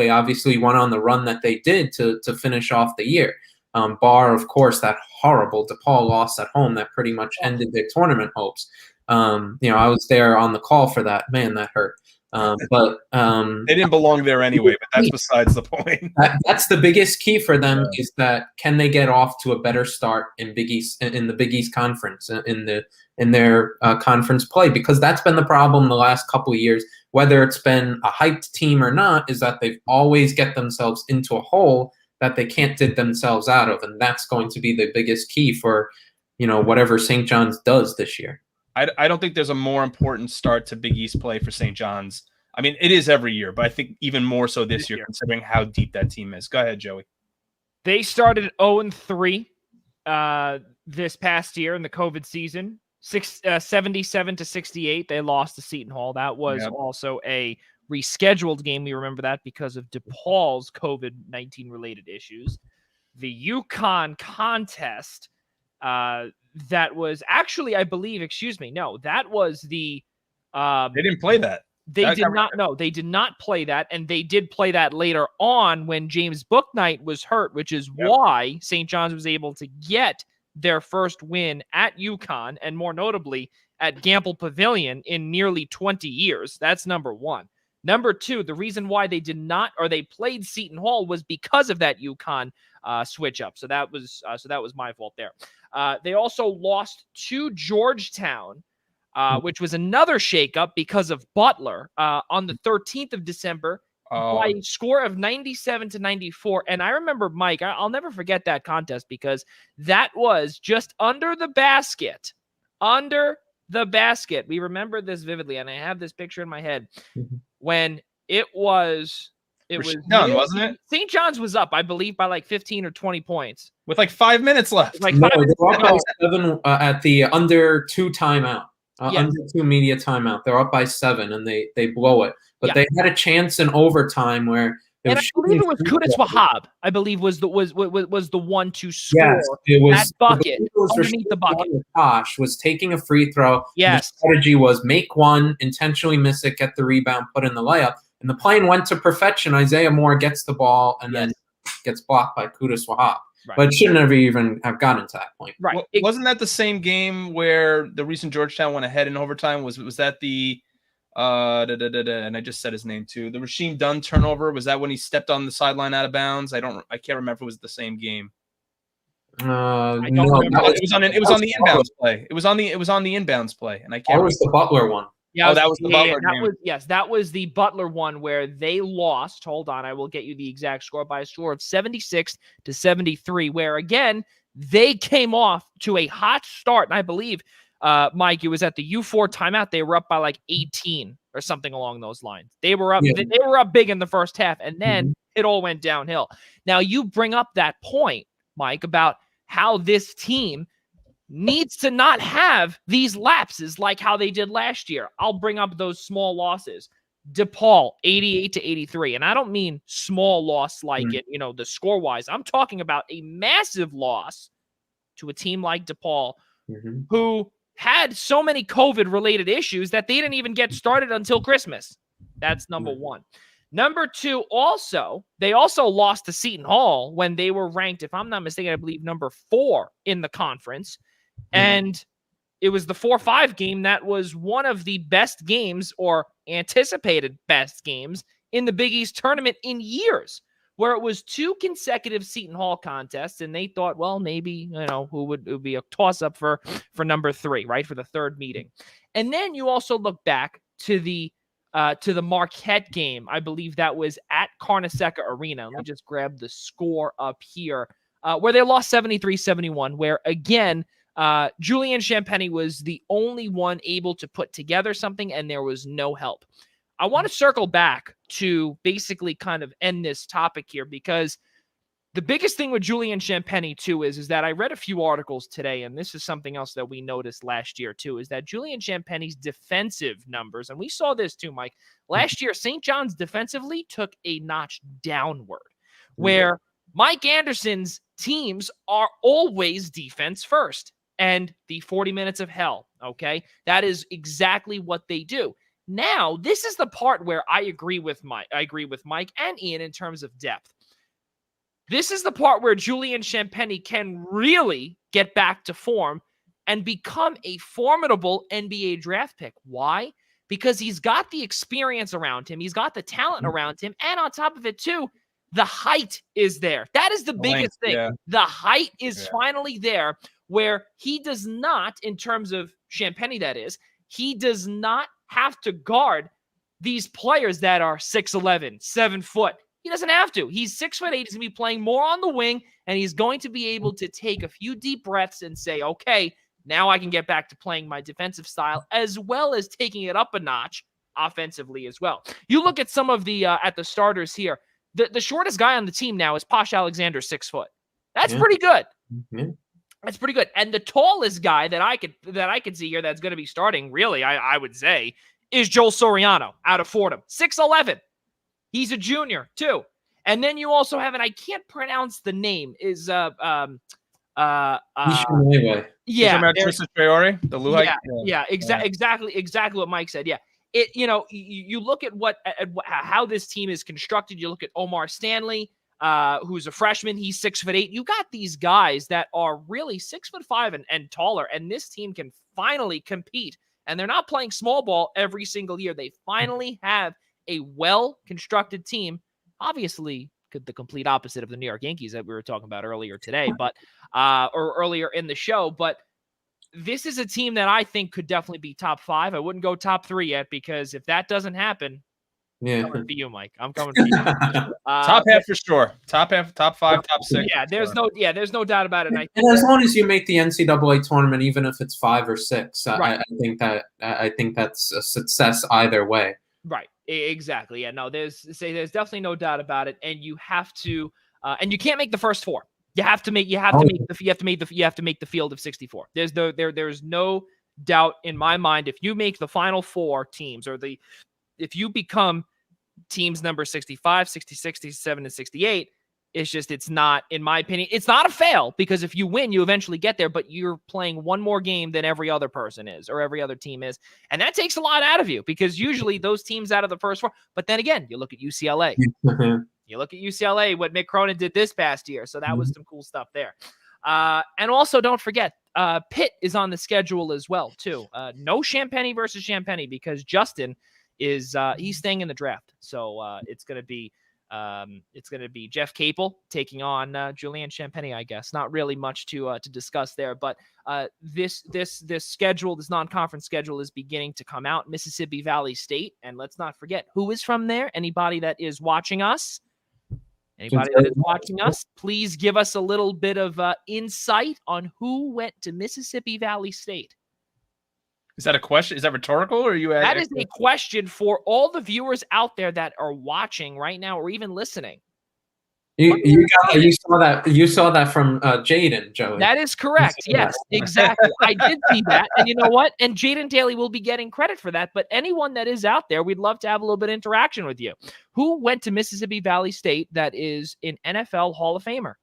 obviously went on the run that they did to finish off the year. Bar, of course, that horrible DePaul loss at home that pretty much ended their tournament hopes. I was there on the call for that. Man, that hurt. But they didn't belong there anyway, but that's besides the point. That's the biggest key for them, is that can they get off to a better start in the Big East Conference, in their conference play, because that's been the problem the last couple of years, whether it's been a hyped team or not, is that they've always get themselves into a hole that they can't dig themselves out of, and that's going to be the biggest key for whatever St. John's does this year. I don't think there's a more important start to Big East play for St. John's. I mean, it is every year, but I think even more so this year, considering how deep that team is. Go ahead, Joey. They started 0-3 this past year in the COVID season. 77-68. They lost to Seton Hall. That was also a rescheduled game. We remember that because of DePaul's COVID-19 related issues. The UConn contest, that was actually, I believe, that was the they didn't play that. They did not play that, and they did play that later on when James Bouknight was hurt, which is why St. John's was able to get their first win at UConn, and more notably at Gamble Pavilion in nearly 20 years. That's number one. Number two, the reason why they did not, or they played Seton Hall, was because of that UConn switch up. So that was my fault there. They also lost to Georgetown, which was another shakeup because of Butler on the 13th of December by a score of 97-94. And I remember, Mike, I'll never forget that contest because that was just under the basket. Under the basket. We remember this vividly, and I have this picture in my head when it was done, wasn't it? St. John's was up, I believe, by like 15 or 20 points. With like 5 minutes left. They were up by 7 at the under 2 timeout. Under 2 media timeout. They're up by 7, and they blow it. But they had a chance in overtime where I believe it was Qudus Wahab. I believe was the one to score. Yes, it was that bucket underneath the bucket. Tosh was taking a free throw. Yes. The strategy was make one, intentionally miss it, get the rebound, put in the layup. And the plan went to perfection. Isaiah Moore gets the ball and then gets blocked by Qudus Wahab. Right. But it shouldn't have even have gotten to that point. Right. Well, wasn't that the same game where the reason Georgetown went ahead in overtime? Was that the and I just said his name too. The Rasheem Dunn turnover, was that when he stepped on the sideline out of bounds? I can't remember if it was the same game. No, it was on the inbounds play. It was on the inbounds play, and I can't. That was the Butler one. Yeah, that was the Butler game. That was the Butler one where they lost. Hold on, I will get you the exact score, by a score of 76-73. Where again they came off to a hot start, and I believe, Mike, it was at the U4 timeout. They were up by like 18 or something along those lines. They were up. Yeah. They were up big in the first half, and then it all went downhill. Now you bring up that point, Mike, about how this team needs to not have these lapses like how they did last year. I'll bring up those small losses. DePaul, 88-83. And I don't mean small loss like it, the score-wise. I'm talking about a massive loss to a team like DePaul who had so many COVID-related issues that they didn't even get started until Christmas. That's number one. Number two, they also lost to Seton Hall when they were ranked, if I'm not mistaken, I believe number 4 in the conference. And it was the 4-5 game that was one of the best games, or anticipated best games, in the Big East tournament in years, where it was 2 consecutive Seton Hall contests, and they thought, well, maybe, it would be a toss-up for number 3, right, for the third meeting. And then you also look back to the Marquette game. I believe that was at Carnesecca Arena. Let me just grab the score up here, where they lost 73-71, where, again, Julian Champagny was the only one able to put together something, and there was no help. I want to circle back to basically kind of end this topic here, because the biggest thing with Julian Champagny too is that I read a few articles today, and this is something else that we noticed last year too, is that Julian Champagny's defensive numbers, and we saw this too, Mike, last year, St. John's defensively took a notch downward, where Mike Anderson's teams are always defense first. and the 40 minutes of hell, okay? That is exactly what they do. Now, this is the part where I agree with Mike and Ian in terms of depth. This is the part where Julian Champagnie can really get back to form and become a formidable NBA draft pick. Why? Because he's got the experience around him. He's got the talent around him. And on top of it, too, the height is there. That is the biggest thing. Yeah. The height is finally there, where he does not, in terms of Champagnie, that is, he does not have to guard these players that are 6'11", 7 foot. He doesn't have to. He's 6'8". He's going to be playing more on the wing, and he's going to be able to take a few deep breaths and say, okay, now I can get back to playing my defensive style, as well as taking it up a notch offensively as well. You look at some of the at the starters here. The shortest guy on the team now is Posh Alexander, 6 foot. That's pretty good. Mm-hmm. That's pretty good. And the tallest guy that I could see here that's going to be starting, really, I would say, is Joel Soriano out of Fordham, 6'11". He's a junior too. And then you also have, and I can't pronounce the name, is Schraier, exactly what Mike said. Yeah. You look at how this team is constructed. You look at Omar Stanley, who's a freshman. He's 6'8". You got these guys that are really 6'5" and taller, and this team can finally compete. And they're not playing small ball every single year. They finally have a well-constructed team. Obviously, the complete opposite of the New York Yankees that we were talking about earlier today, or earlier in the show. But this is a team that I think could definitely be top 5. I wouldn't go top 3 yet, because if that doesn't happen, I'm coming for you, Mike. I'm coming for you. Top half for sure. Top half, top 5, top 6. Yeah, there's no doubt about it. And as long as you make the NCAA tournament, even if it's 5 or 6, right. I think that's a success either way. Right. Exactly. Yeah. No, there's definitely no doubt about it. And you have to, and you can't make the first 4. You have to make the field of 64. There's no doubt in my mind. If you make the final 4 teams, if you become teams number 65, 66, 67, and 68, it's not, in my opinion, it's not a fail, because if you win, you eventually get there, but you're playing one more game than every other person is, or every other team is. And that takes a lot out of you, because usually those teams out of the first 4, but then again, you look at UCLA. You look at UCLA, what Mick Cronin did this past year. So that was some cool stuff there. And also don't forget, Pitt is on the schedule as well, too. No Champagnie versus Champagnie, because Justin is, he's staying in the draft. So it's going to be Jeff Capel taking on Julian Champagnie, I guess. Not really much to discuss there, but this schedule, this non-conference schedule, is beginning to come out. Mississippi Valley State, and let's not forget who is from there. Anybody that is watching us, please give us a little bit of insight on who went to Mississippi Valley State. Is that a question? Is that rhetorical, or are you? That is a question for all the viewers out there that are watching right now, or even listening. You saw that from Jaden, Joey. That is correct. Yes, exactly. I did see that, and you know what? And Jaden Daly will be getting credit for that. But anyone that is out there, we'd love to have a little bit of interaction with you. Who went to Mississippi Valley State that is an NFL Hall of Famer?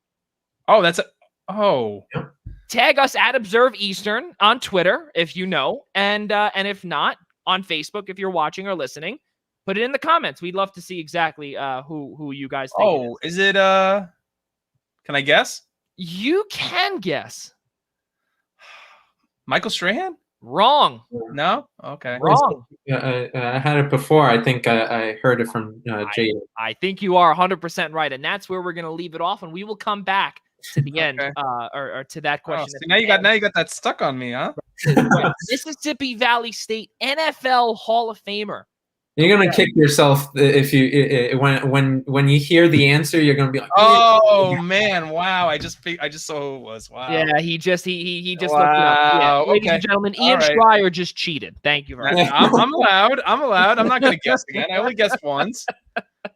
Tag us at Observe Eastern on Twitter if you know, and if not, on Facebook if you're watching or listening. Put it in the comments. We'd love to see exactly who you guys think. Is it can I guess? You can guess. Michael Strahan? Wrong. No? Okay. Wrong. I had it before. I think I heard it from Jaden. I think you are 100% right, and that's where we're going to leave it off, and we will come back to the end, or to that question. So now you got that stuck on me, huh? Mississippi Valley State NFL Hall of Famer. You're gonna kick yourself if you when you hear the answer. You're gonna be like, "Oh man, wow! I just saw who it was. Wow." Yeah, he just looked it up. Yeah. Ladies and gentlemen, Ian Schraier just cheated. Thank you very much. I'm allowed. I'm not gonna guess again. I only guessed once.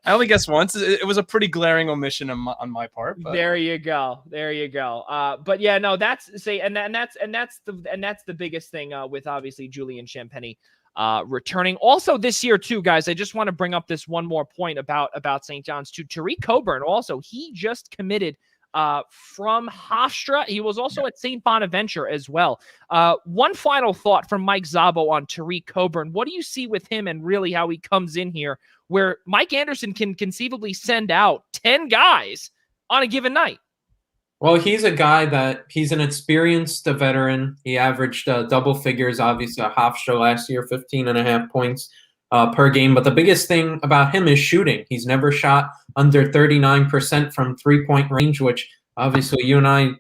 It was a pretty glaring omission on my part. But. There you go. But yeah, no, that's the biggest thing with obviously Julian Champagnie returning. Also this year too, guys, I just want to bring up this one more point about St. John's too. Tariq Coburn also, he just committed from Hofstra. He was also at St. Bonaventure as well. One final thought from Mike Szabo on Tariq Coburn. What do you see with him and really how he comes in here where Mike Anderson can conceivably send out 10 guys on a given night? Well, he's a guy that he's an experienced veteran. He averaged double figures, obviously, at Hofstra last year, 15.5 points per game. But the biggest thing about him is shooting. He's never shot under 39% from three-point range, which obviously you and I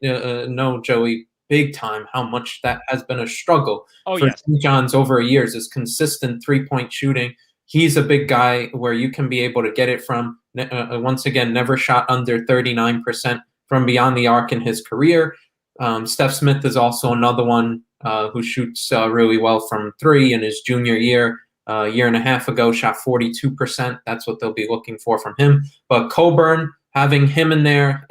know, Joey, big time how much that has been a struggle for St. John's over years, is consistent three-point shooting. He's a big guy where you can be able to get it from, once again, never shot under 39% from beyond the arc in his career. Steph Smith is also another one who shoots really well from three in his junior year. A year and a half ago, shot 42%. That's what they'll be looking for from him. But Coburn, having him in there,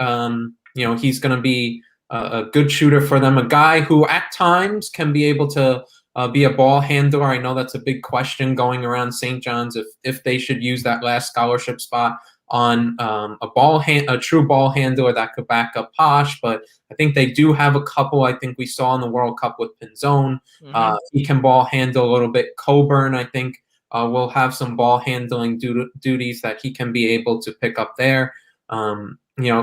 he's going to be a good shooter for them. A guy who at times can be able to be a ball handler. I know that's a big question going around St. John's if they should use that last scholarship spot on a true ball handler that could back up Posh, but I think they do have a couple. I think we saw in the World Cup with Pinzone. He can ball handle a little bit. Coburn, I think, will have some ball handling duties that he can be able to pick up there.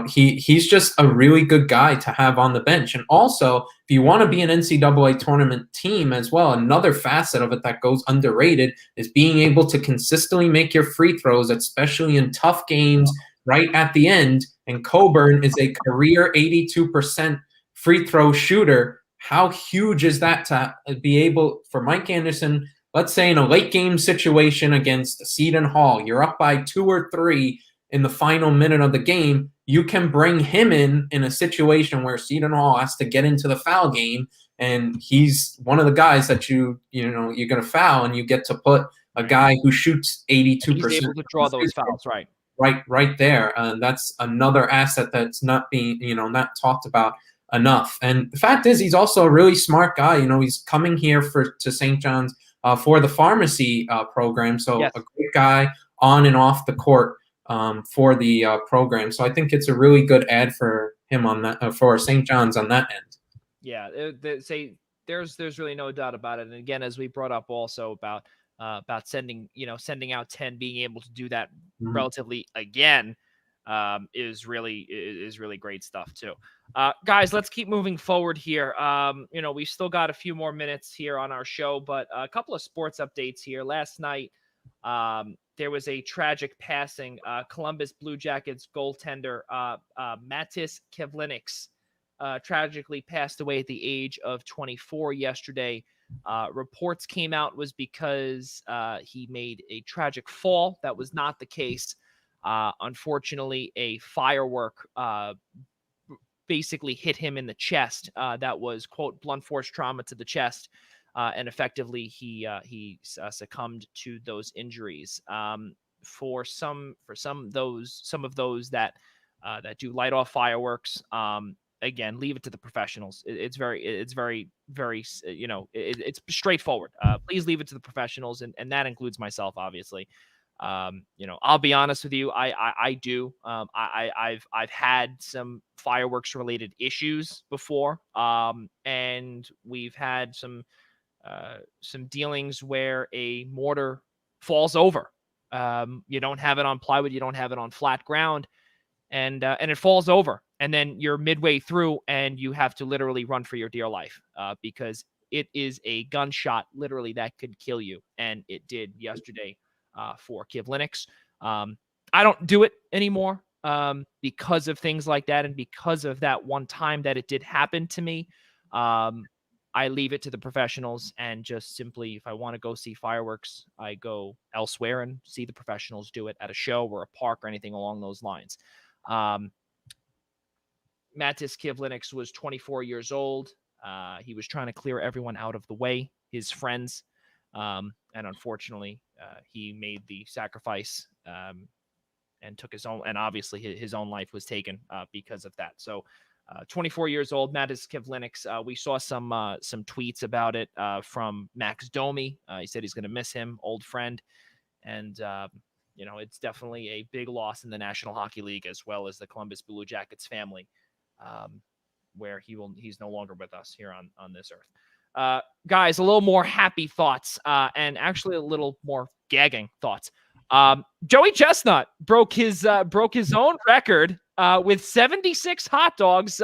He's just a really good guy to have on the bench. And also, if you want to be an NCAA tournament team as well, another facet of it that goes underrated is being able to consistently make your free throws, especially in tough games right at the end. And Coburn is a career 82% free throw shooter. How huge is that to be able for Mike Anderson, let's say in a late game situation against Seton Hall, you're up by 2 or 3 in the final minute of the game, you can bring him in a situation where Seton Hall has to get into the foul game, and he's one of the guys that you're going to foul, and you get to put a guy who shoots 82%. He's able to draw those fouls, right? Right there. That's another asset that's not being, not talked about enough. And the fact is, he's also a really smart guy. He's coming here to St. John's for the pharmacy program, so a great guy on and off the court. For the program. So I think it's a really good ad for him on that, for St. John's on that end. Yeah, there's really no doubt about it. And again, as we brought up also about sending out 10, being able to do that relatively again is really great stuff too. Guys, let's keep moving forward here. We've still got a few more minutes here on our show, but a couple of sports updates here. Last night, there was a tragic passing. Columbus Blue Jackets goaltender Matis Kivlenieks tragically passed away at the age of 24 yesterday. Reports came out was because he made a tragic fall. That was not the case. Unfortunately, a firework basically hit him in the chest. That was, quote, blunt force trauma to the chest. And effectively, he succumbed to those injuries. For some of those that do light off fireworks, again, leave it to the professionals. It's very it's straightforward. Please leave it to the professionals, and that includes myself, obviously. I'll be honest with you. I've had some fireworks related issues before, and we've had some dealings where a mortar falls over. You don't have it on plywood, you don't have it on flat ground, and it falls over, and then you're midway through and you have to literally run for your dear life because it is a gunshot literally that could kill you, and it did yesterday for Kivlenieks. I don't do it anymore because of things like that, and because of that one time that it did happen to me. I leave it to the professionals, and just simply, if I want to go see fireworks, I go elsewhere and see the professionals do it at a show or a park or anything along those lines. Matis Kivlenieks was 24 years old. He was trying to clear everyone out of the way, his friends. And unfortunately, he made the sacrifice and took his own, and obviously his own life was taken because of that. So 24 years old, Matis Kivlenieks. We saw some tweets about it from Max Domi. He said he's going to miss him, old friend. And, it's definitely a big loss in the National Hockey League, as well as the Columbus Blue Jackets family. where he's no longer with us here on this earth. Guys, a little more happy thoughts, and actually a little more gagging thoughts. Joey Chestnut broke his own record with 76 hot dogs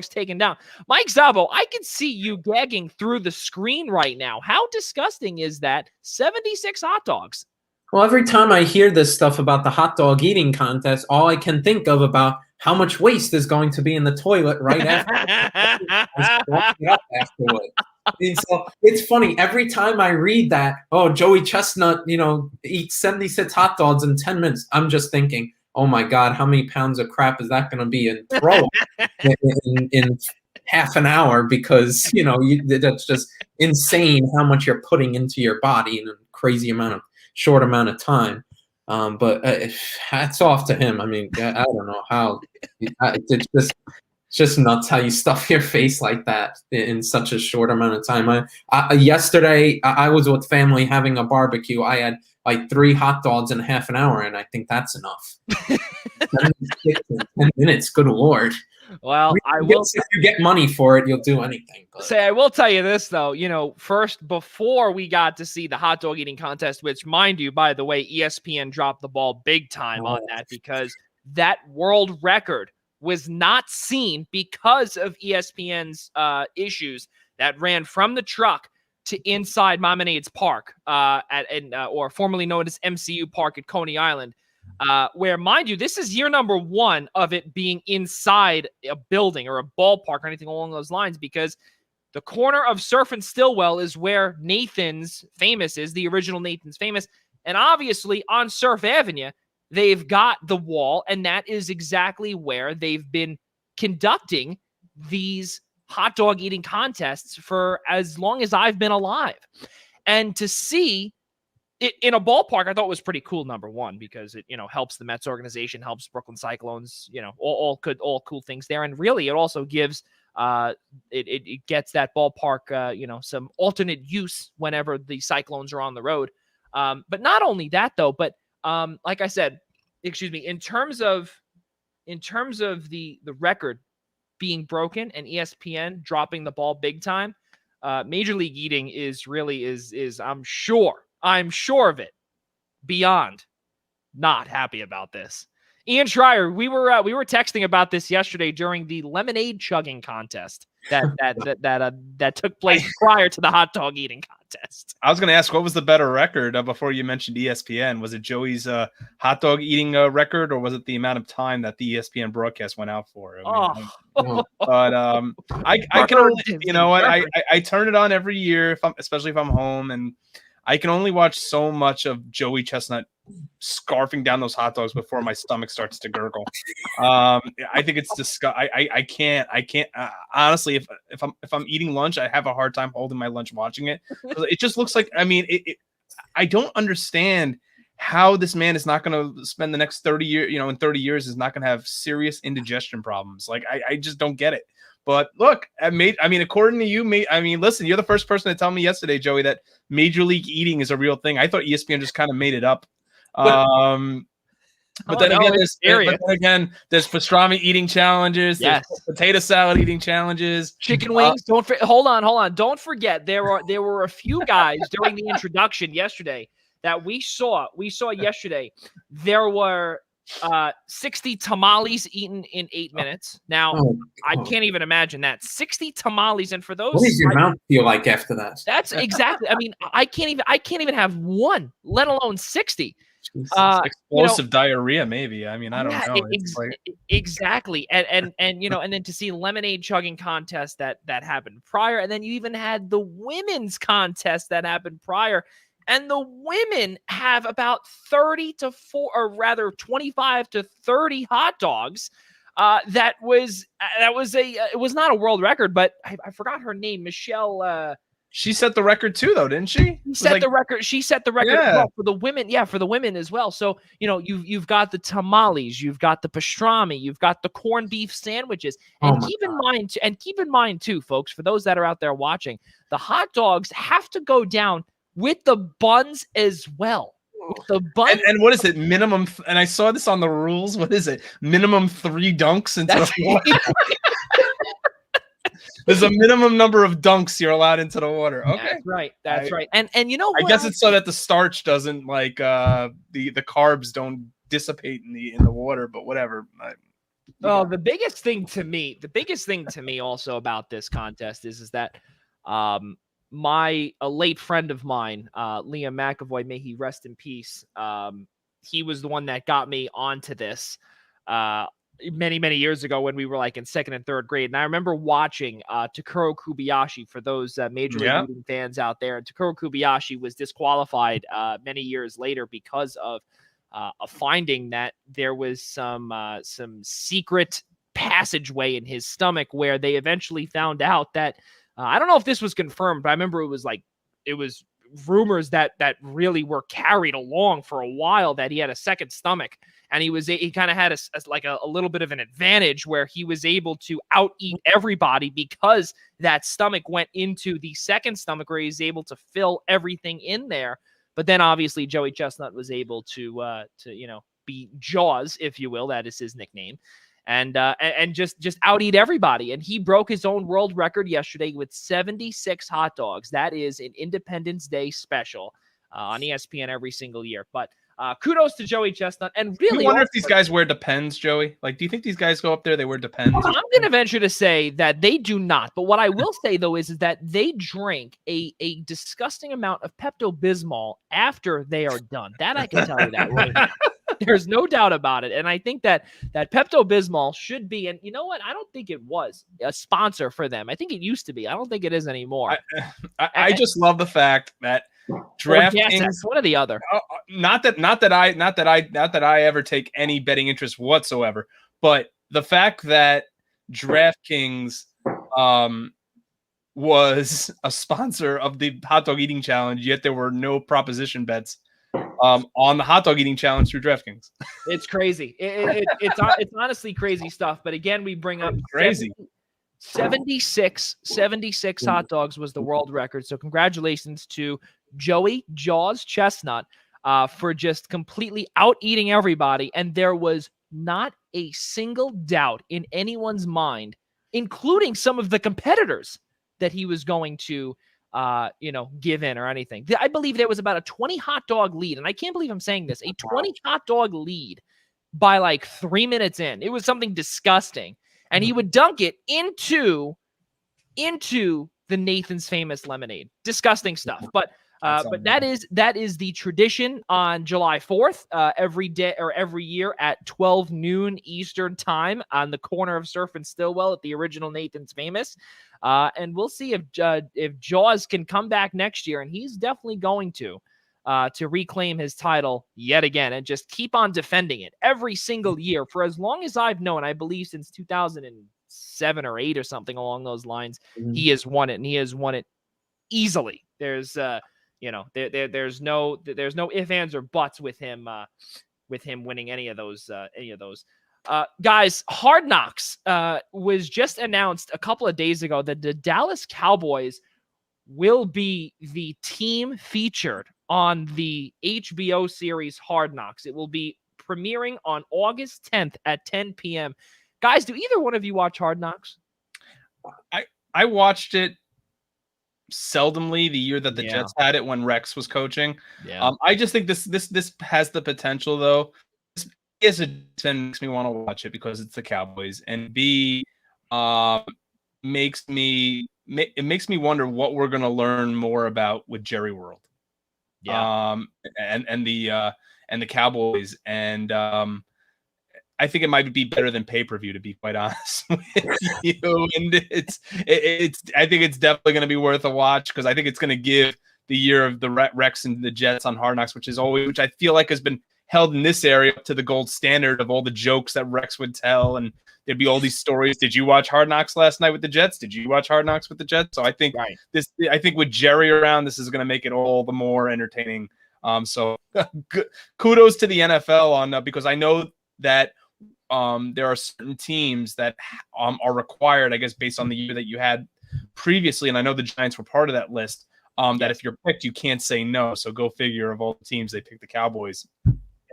taken down. Mike Szabo, I can see you gagging through the screen right now. How disgusting is that? 76 hot dogs. Well, every time I hear this stuff about the hot dog eating contest, all I can think of about how much waste is going to be in the toilet right afterward. So it's funny. Every time I read that, Joey Chestnut, eats 76 hot dogs in 10 minutes, I'm just thinking, oh my God, how many pounds of crap is that going to be in throw in half an hour? Because, that's just insane how much you're putting into your body in a crazy short amount of time. But hats off to him. I mean, I don't know how it's just nuts how you stuff your face like that in such a short amount of time. Yesterday, I was with family having a barbecue. I had like 3 hot dogs in half an hour, and I think that's enough. 10 minutes, good Lord. Well, if you get money for it, you'll do anything. But. I will tell you this, though. First, before we got to see the hot dog eating contest, which, mind you, by the way, ESPN dropped the ball big time on that, because that world record was not seen because of ESPN's issues that ran from the truck to inside Mominade's Park, or formerly known as MCU Park at Coney Island. Where, mind you, this is year number 1 of it being inside a building or a ballpark or anything along those lines, because the corner of Surf and Stillwell is where Nathan's Famous is, the original Nathan's Famous. And obviously on Surf Avenue, they've got the wall, and that is exactly where they've been conducting these hot dog eating contests for as long as I've been alive. And to see it in a ballpark, I thought was pretty cool, number one, because it, helps the Mets organization, helps Brooklyn Cyclones, all cool things there. And really, it also gives, it gets that ballpark, some alternate use whenever the Cyclones are on the road. But not only that, though, but like I said, in terms of the record being broken and ESPN dropping the ball big time, Major League Eating is I'm sure of it, beyond not happy about this. Ian Schraier, we were texting about this yesterday during the lemonade chugging contest that took place prior to the hot dog eating contest. I was going to ask, what was the better record before you mentioned ESPN? Was it Joey's hot dog eating record, or was it the amount of time that the ESPN broadcast went out for? I can only, I turn it on every year, especially if I'm home, and I can only watch so much of Joey Chestnut scarfing down those hot dogs before my stomach starts to gurgle. I think it's disgusting. I can't. Honestly, if I'm eating lunch, I have a hard time holding my lunch watching it. It just looks like. I mean, I don't understand how this man is not going to spend the next 30 years. In 30 years, is not going to have serious indigestion problems. Like I just don't get it. But look, according to you, listen, you're the first person to tell me yesterday, Joey, that Major League Eating is a real thing. I thought ESPN just kind of made it up. But then again, there's pastrami eating challenges. Yes. There's potato salad eating challenges. Chicken wings. Hold on. Don't forget, there were a few guys during the introduction yesterday that we saw yesterday. There were 60 tamales eaten in 8 minutes. Now, I can't even imagine that. 60 tamales, and for those, what does your mouth feel like after that? That's exactly. I can't even have one, let alone 60. Explosive diarrhea, maybe. I don't know. Exactly. And then to see lemonade chugging contest that happened prior, and then you even had the women's contest that happened prior. And the women have about 25 to 30 hot dogs. It was not a world record, but I forgot her name, Michelle. She set the record too, though, didn't she? She set the record for the women. Yeah, for the women as well. So you've got the tamales, you've got the pastrami, you've got the corned beef sandwiches, and keep in mind too, folks, for those that are out there watching, the hot dogs have to go down with the buns as well. The bunt. And what is it? Minimum. And I saw this on the rules. What is it? Minimum 3 dunks into the water. There's a minimum number of dunks you're allowed into the water. Okay, that's right. That's right. And you know, I guess it's so that the starch doesn't like the carbs don't dissipate in the water. But whatever. The biggest thing to me also about this contest is that a late friend of mine, Liam McAvoy, may he rest in peace. He was the one that got me onto this many years ago when we were like in 2nd and 3rd grade. And I remember watching Takuro Kobayashi, for those Major League Reading fans out there. And Takuro Kobayashi was disqualified many years later because of a finding that there was some secret passageway in his stomach where they eventually found out that I don't know if this was confirmed, but I remember it was rumors that really were carried along for a while, that he had a second stomach, and he kind of had a little bit of an advantage where he was able to out eat everybody because that stomach went into the second stomach where he's able to fill everything in there. But then obviously Joey Chestnut was able to be Jaws, if you will. That is his nickname. And just out eat everybody. And he broke his own world record yesterday with 76 hot dogs. That is an Independence Day special on ESPN every single year. But kudos to Joey Chestnut. And really, I wonder if these guys wear Depends, Joey. Like, do you think these guys go up there, they wear Depends? I'm going to venture to say that they do not. But what I will say, though, is that they drink a disgusting amount of Pepto-Bismol after they are done. That I can tell you that right now. There's no doubt about it. And I think that Pepto-Bismol should be, and you know what? I don't think it was a sponsor for them. I think it used to be. I don't think it is anymore. I just love the fact that DraftKings, one or the other. Not that I ever take any betting interest whatsoever, but the fact that DraftKings was a sponsor of the hot dog eating challenge, yet there were no proposition bets on the hot dog eating challenge through DraftKings. It's crazy. It's honestly crazy stuff. But again, we bring up crazy. 76 hot dogs was the world record. So congratulations to Joey Jaws Chestnut for just completely out eating everybody. And there was not a single doubt in anyone's mind, including some of the competitors, that he was going to give in or anything. I believe there was about a 20 hot dog lead. And I can't believe I'm saying this, a 20 hot dog lead by like 3 minutes in. It was something disgusting. And he would dunk it into the Nathan's Famous lemonade. Disgusting stuff. But that is the tradition on July 4th, every day or every year at 12 noon Eastern time on the corner of Surf and Stillwell at the original Nathan's Famous. And we'll see if Jaws can come back next year, and he's definitely going to reclaim his title yet again and just keep on defending it every single year for as long as I've known. I believe since 2007 or 8 or something along those lines, he has won it, and he has won it easily. There's there's no ifs, ands, or buts with him winning any of those. Guys, Hard Knocks was just announced a couple of days ago that the Dallas Cowboys will be the team featured on the HBO series Hard Knocks. It will be premiering on August 10th at 10 p.m. Guys, do either one of you watch Hard Knocks? I watched it seldomly the year that the Jets had it when Rex was coaching. I just think this has the potential, though. As a fan, makes me want to watch it because it's the Cowboys, and B, makes me wonder what we're going to learn more about with Jerry World, and the Cowboys, and I think it might be better than pay-per-view, to be quite honest with you. And I think it's definitely going to be worth a watch because I think it's going to give the year of the Rex and the Jets on Hard Knocks, which I feel like has been held in this area up to the gold standard of all the jokes that Rex would tell, and there'd be all these stories. Did you watch Hard Knocks last night with the Jets? Did you watch Hard Knocks with the Jets? So I think I think with Jerry around, this is going to make it all the more entertaining. So kudos to the NFL on because I know that there are certain teams that are required, I guess, based on the year that you had previously, and I know the Giants were part of that list, that if you're picked, you can't say no. So go figure, of all the teams, they picked the Cowboys.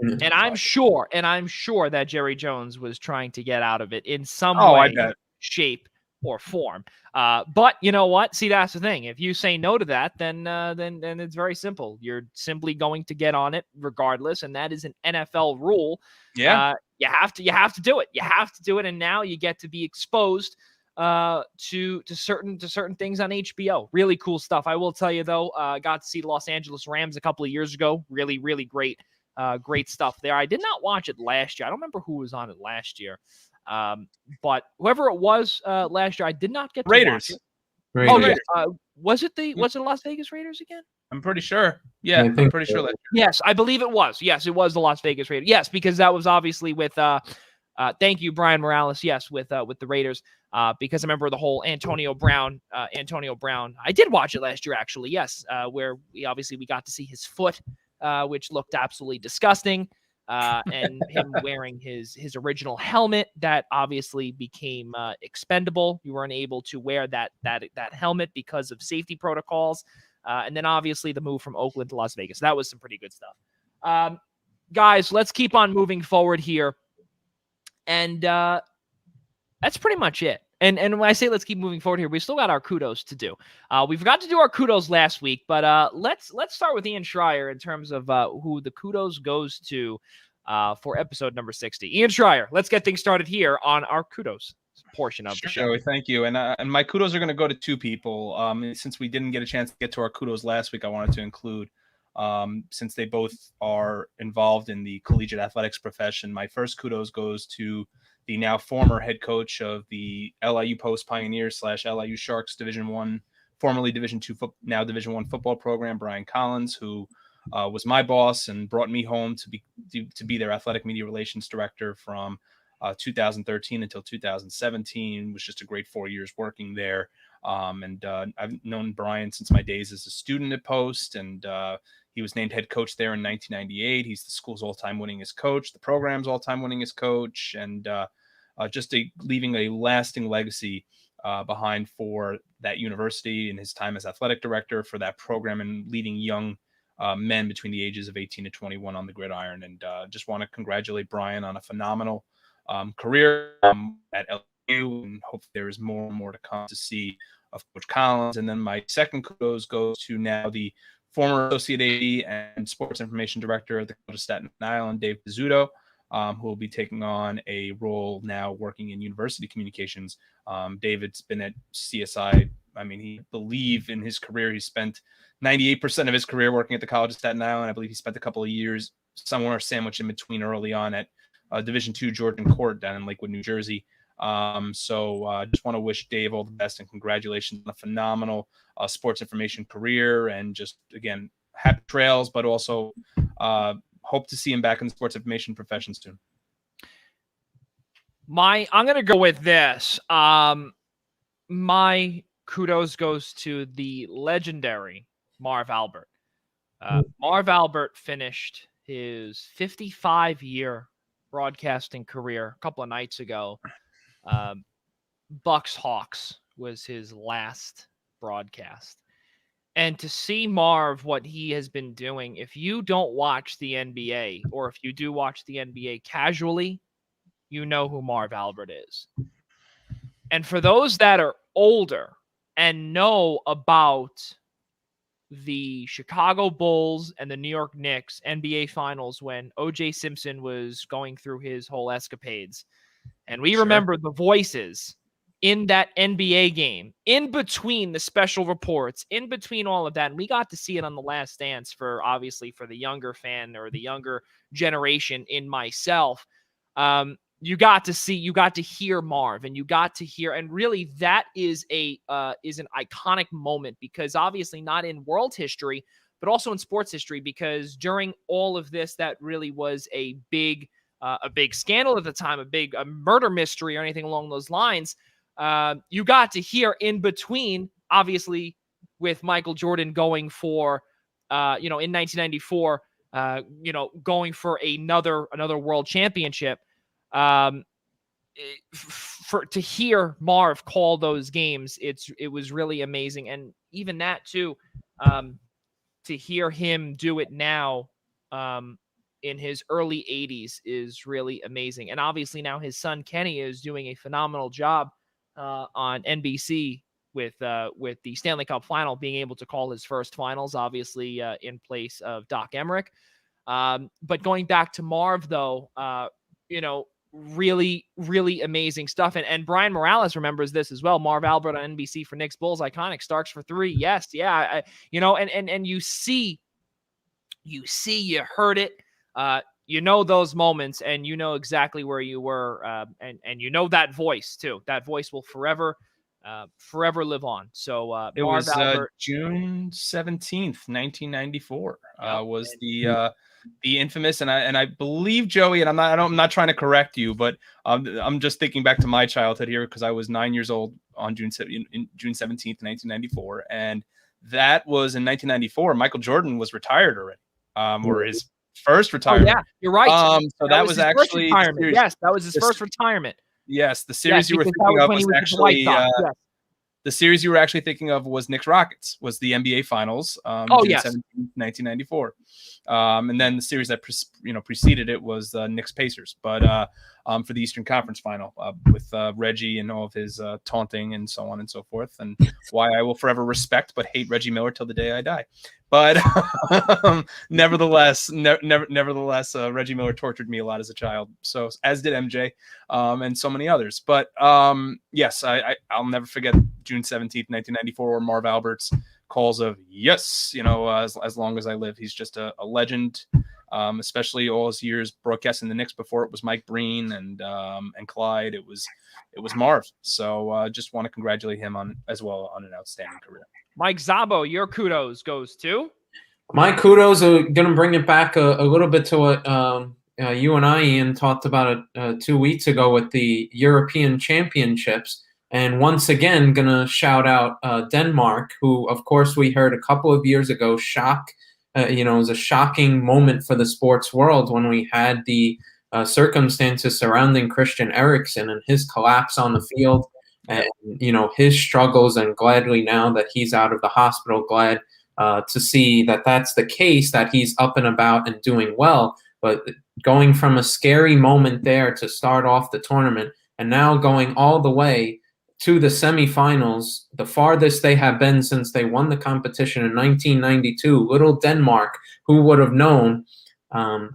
And I'm sure that Jerry Jones was trying to get out of it in some way, I bet. shape, or form. But you know what? See, that's the thing. If you say no to that, then it's very simple. You're simply going to get on it regardless, and that is an NFL rule. Yeah. You have to do it. You have to do it, and now you get to be exposed to certain things on HBO. Really cool stuff. I will tell you though, got to see Los Angeles Rams a couple of years ago. Really, really great. Great stuff there. I did not watch it last year. I don't remember who was on it last year. But whoever it was last year, I did not get to Raiders. watch it. Raiders. Oh yeah. Was it the Las Vegas Raiders again? I'm pretty sure. Yeah, I'm pretty sure that. Yes, I believe it was. Yes, it was the Las Vegas Raiders. Yes, because that was obviously with thank you, Brian Morales. Yes, with the Raiders. Because I remember the whole Antonio Brown. I did watch it last year, actually. Yes, where we got to see his foot, which looked absolutely disgusting. And him wearing his original helmet that obviously became expendable. You weren't able to wear that helmet because of safety protocols. And then obviously the move from Oakland to Las Vegas. That was some pretty good stuff. Guys, let's keep on moving forward here. And that's pretty much it. And when I say let's keep moving forward here, we still got our kudos to do. We forgot to do our kudos last week, but let's start with Ian Schraier in terms of who the kudos goes to for episode number 60. Ian Schraier, let's get things started here on our kudos portion of the show. Joey, thank you. And my kudos are going to go to two people. Since we didn't get a chance to get to our kudos last week, I wanted to include, since they both are involved in the collegiate athletics profession, my first kudos goes to the now former head coach of the LIU Post Pioneers / LIU Sharks Division I, formerly Division II, now Division I football program, Brian Collins, who was my boss and brought me home to be their athletic media relations director from 2013 until 2017. It was just a great 4 years working there. And I've known Brian since my days as a student at Post, and he was named head coach there in 1998. He's the school's all-time winningest coach, the program's all-time winningest coach, and just leaving a lasting legacy behind for that university in his time as athletic director for that program and leading young men between the ages of 18 to 21 on the gridiron. And just want to congratulate Brian on a phenomenal career at LIU, and hope there is more and more to come to see of Coach Collins. And then my second kudos goes to now the former Associate AD and Sports Information Director at the College of Staten Island, Dave Pizzuto, who will be taking on a role now working in university communications. David's been at CSI. I mean, he believe in his career, he spent 98% of his career working at the College of Staten Island. I believe he spent a couple of years somewhere sandwiched in between early on at Division II Georgian Court down in Lakewood, New Jersey. So just want to wish Dave all the best and congratulations on a phenomenal sports information career, and just, again, happy trails, but also hope to see him back in the sports information profession soon. I'm going to go with this. My kudos goes to the legendary Marv Albert. Marv Albert finished his 55-year broadcasting career a couple of nights ago. Bucks Hawks was his last broadcast. And to see Marv, what he has been doing, if you don't watch the NBA, or if you do watch the NBA casually, you know who Marv Albert is. And for those that are older and know about the Chicago Bulls and the New York Knicks NBA Finals when O.J. Simpson was going through his whole escapades, and we remember the voices in that NBA game, in between the special reports, in between all of that. And we got to see it on The Last Dance for the younger fan or the younger generation in myself. You got to hear Marv, and you got to hear, and really that is an iconic moment, because obviously not in world history, but also in sports history, because during all of this, that really was a big scandal at the time, a murder mystery or anything along those lines. You got to hear in between, obviously, with Michael Jordan going for, in 1994, going for another world championship. To hear Marv call those games, it was really amazing. And even that too, to hear him do it now in his early 80s is really amazing. And obviously now his son Kenny is doing a phenomenal job on NBC with the Stanley Cup final, being able to call his first finals, obviously in place of Doc Emmerich. But going back to Marv, though, really, really amazing stuff. And Brian Morales remembers this as well. Marv Albert on NBC for Knicks Bulls, iconic. Starks for 3. Yes. Yeah. And you heard it. Those moments, and exactly where you were. And that voice too. That voice will forever live on. So it Marv was Albert, June 17th, 1994 was the infamous, and I believe, Joey, and I'm not trying to correct you, but I'm just thinking back to my childhood here, because I was 9 years old on June 17th, 1994, and that was in 1994. Michael Jordan was retired already, or his first retirement. Oh, yeah, you're right. So that was actually retirement. Yes, that was his first retirement. Yes, the series you were thinking of was actually the series you were actually thinking of was Knicks Rockets, was the NBA Finals. June 17th, 1994. And then the series that preceded it was Knicks Pacers, but for the Eastern Conference Final with Reggie and all of his taunting and so on and so forth, and why I will forever respect but hate Reggie Miller till the day I die. But nevertheless, Reggie Miller tortured me a lot as a child. So as did MJ and so many others. But yes, I'll never forget June 17th, 1994, or Marv Albert's calls of yes, as long as I live. He's just a legend, especially all his years broadcasting the Knicks. Before it was Mike Breen and Clyde. It was Marv. So just want to congratulate him on an outstanding career. Mike Szabo, your kudos goes to? My kudos are going to bring it back a little bit to what you and I, Ian, talked about 2 weeks ago with the European Championships. And once again, going to shout out Denmark, who, of course, we heard a couple of years ago, it was a shocking moment for the sports world when we had the circumstances surrounding Christian Eriksen and his collapse on the field. And, his struggles, and gladly now that he's out of the hospital, glad to see that that's the case, that he's up and about and doing well. But going from a scary moment there to start off the tournament, and now going all the way to the semifinals, the farthest they have been since they won the competition in 1992, little Denmark, who would have known?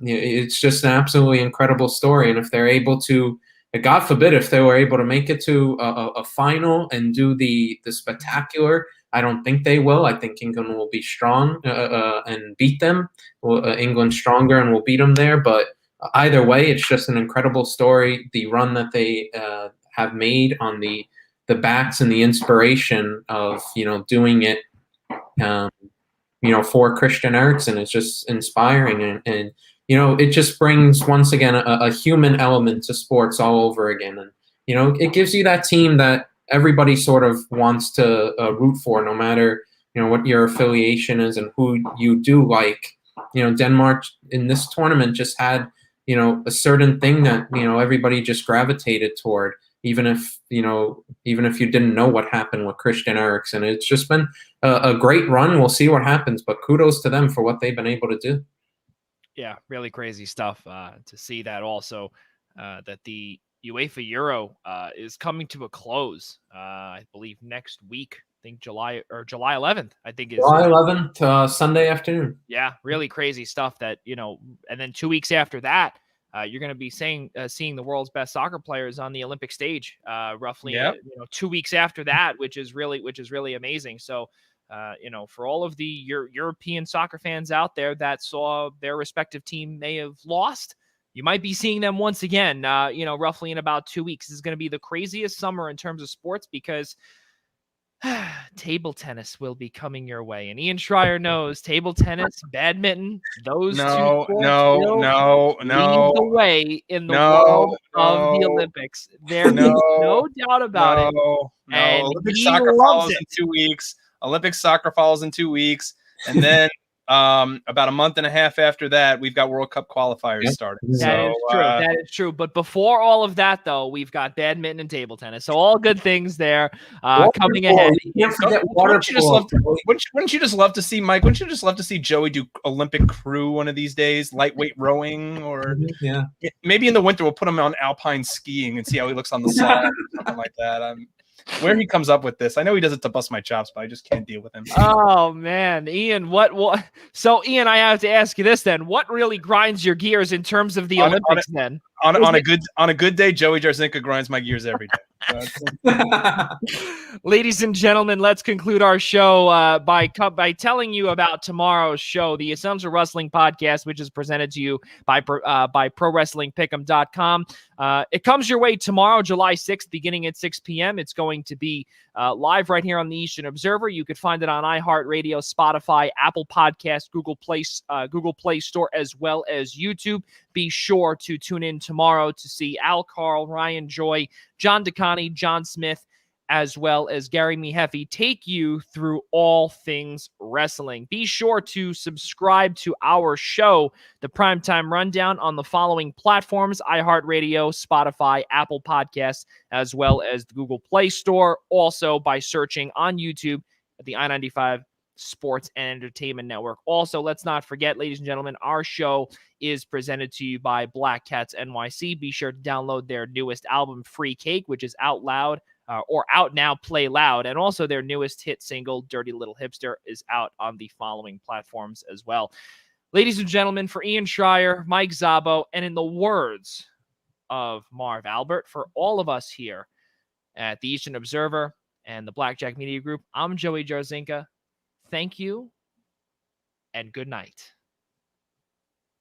It's just an absolutely incredible story. And if they're able to, God forbid, if they were able to make it to a final and do the spectacular, I don't think they will. I think England will be strong and beat them. England's stronger and will beat them there. But either way, it's just an incredible story. The run that they have made on the backs and the inspiration of doing it, for Christian Eriksen is just inspiring, and it just brings once again a human element to sports all over again, and it gives you that team that everybody sort of wants to root for, no matter what your affiliation is and who you do like. Denmark in this tournament just had a certain thing that everybody just gravitated toward. Even if you didn't know what happened with Christian Eriksen. It's just been a great run. We'll see what happens, but kudos to them for what they've been able to do. Yeah, really crazy stuff to see that also, that the UEFA Euro is coming to a close, I believe next week. I think July 11th, I think is July 11th, Sunday afternoon. Yeah, really crazy stuff that, and then 2 weeks after that, you're going to be seeing the world's best soccer players on the Olympic stage, roughly 2 weeks after that, which is really amazing. So, for all of the European soccer fans out there that saw their respective team may have lost, you might be seeing them once again, roughly in about 2 weeks. This is going to be the craziest summer in terms of sports, because table tennis will be coming your way, and Ian Schraier knows table tennis, badminton, those two sports will lead the way in the world of the Olympics. There's no doubt about it. And Olympic soccer follows in 2 weeks. Olympic soccer follows in 2 weeks, and then About a month and a half after that, we've got World Cup qualifiers starting. That is true. That is true. But before all of that, though, we've got badminton and table tennis. So all good things there coming ahead. Wouldn't you just love to see Mike? Wouldn't you just love to see Joey do Olympic crew one of these days, lightweight rowing, or maybe in the winter we'll put him on alpine skiing and see how he looks on the slide or something like that. Where he comes up with this, I know he does it to bust my chops, but I just can't deal with him. Oh man, Ian, what? So Ian, I have to ask you this then: what really grinds your gears in terms of the Olympics? Then on a good day, Joey Jarzynka grinds my gears every day. Ladies and gentlemen, let's conclude our show by telling you about tomorrow's show, the Essential Wrestling Podcast, which is presented to you by ProWrestlingPick'em.com. It comes your way tomorrow, July 6th, beginning at 6 p.m. It's going to be live right here on the Eastern Observer. You could find it on iHeartRadio, Spotify, Apple Podcasts, Google Play Store, as well as YouTube. Be sure to tune in tomorrow to see Al Carl, Ryan Joy, John DeConnie, John Smith, as well as Gary Mehefe take you through all things wrestling. Be sure to subscribe to our show, the Primetime Rundown, on the following platforms: iHeartRadio, Spotify, Apple Podcasts, as well as the Google Play Store. Also by searching on YouTube at the I-95 Sports and Entertainment Network. Also, let's not forget, ladies and gentlemen, our show is presented to you by Black Cats NYC. Be sure to download their newest album, Free Cake, which is out now, Play Loud. And also their newest hit single, Dirty Little Hipster, is out on the following platforms as well. Ladies and gentlemen, for Ian Schraier, Mike Szabo, and in the words of Marv Albert, for all of us here at the Eastern Observer and the Blackjack Media Group, I'm Joey Jarzynka. Thank you, and good night.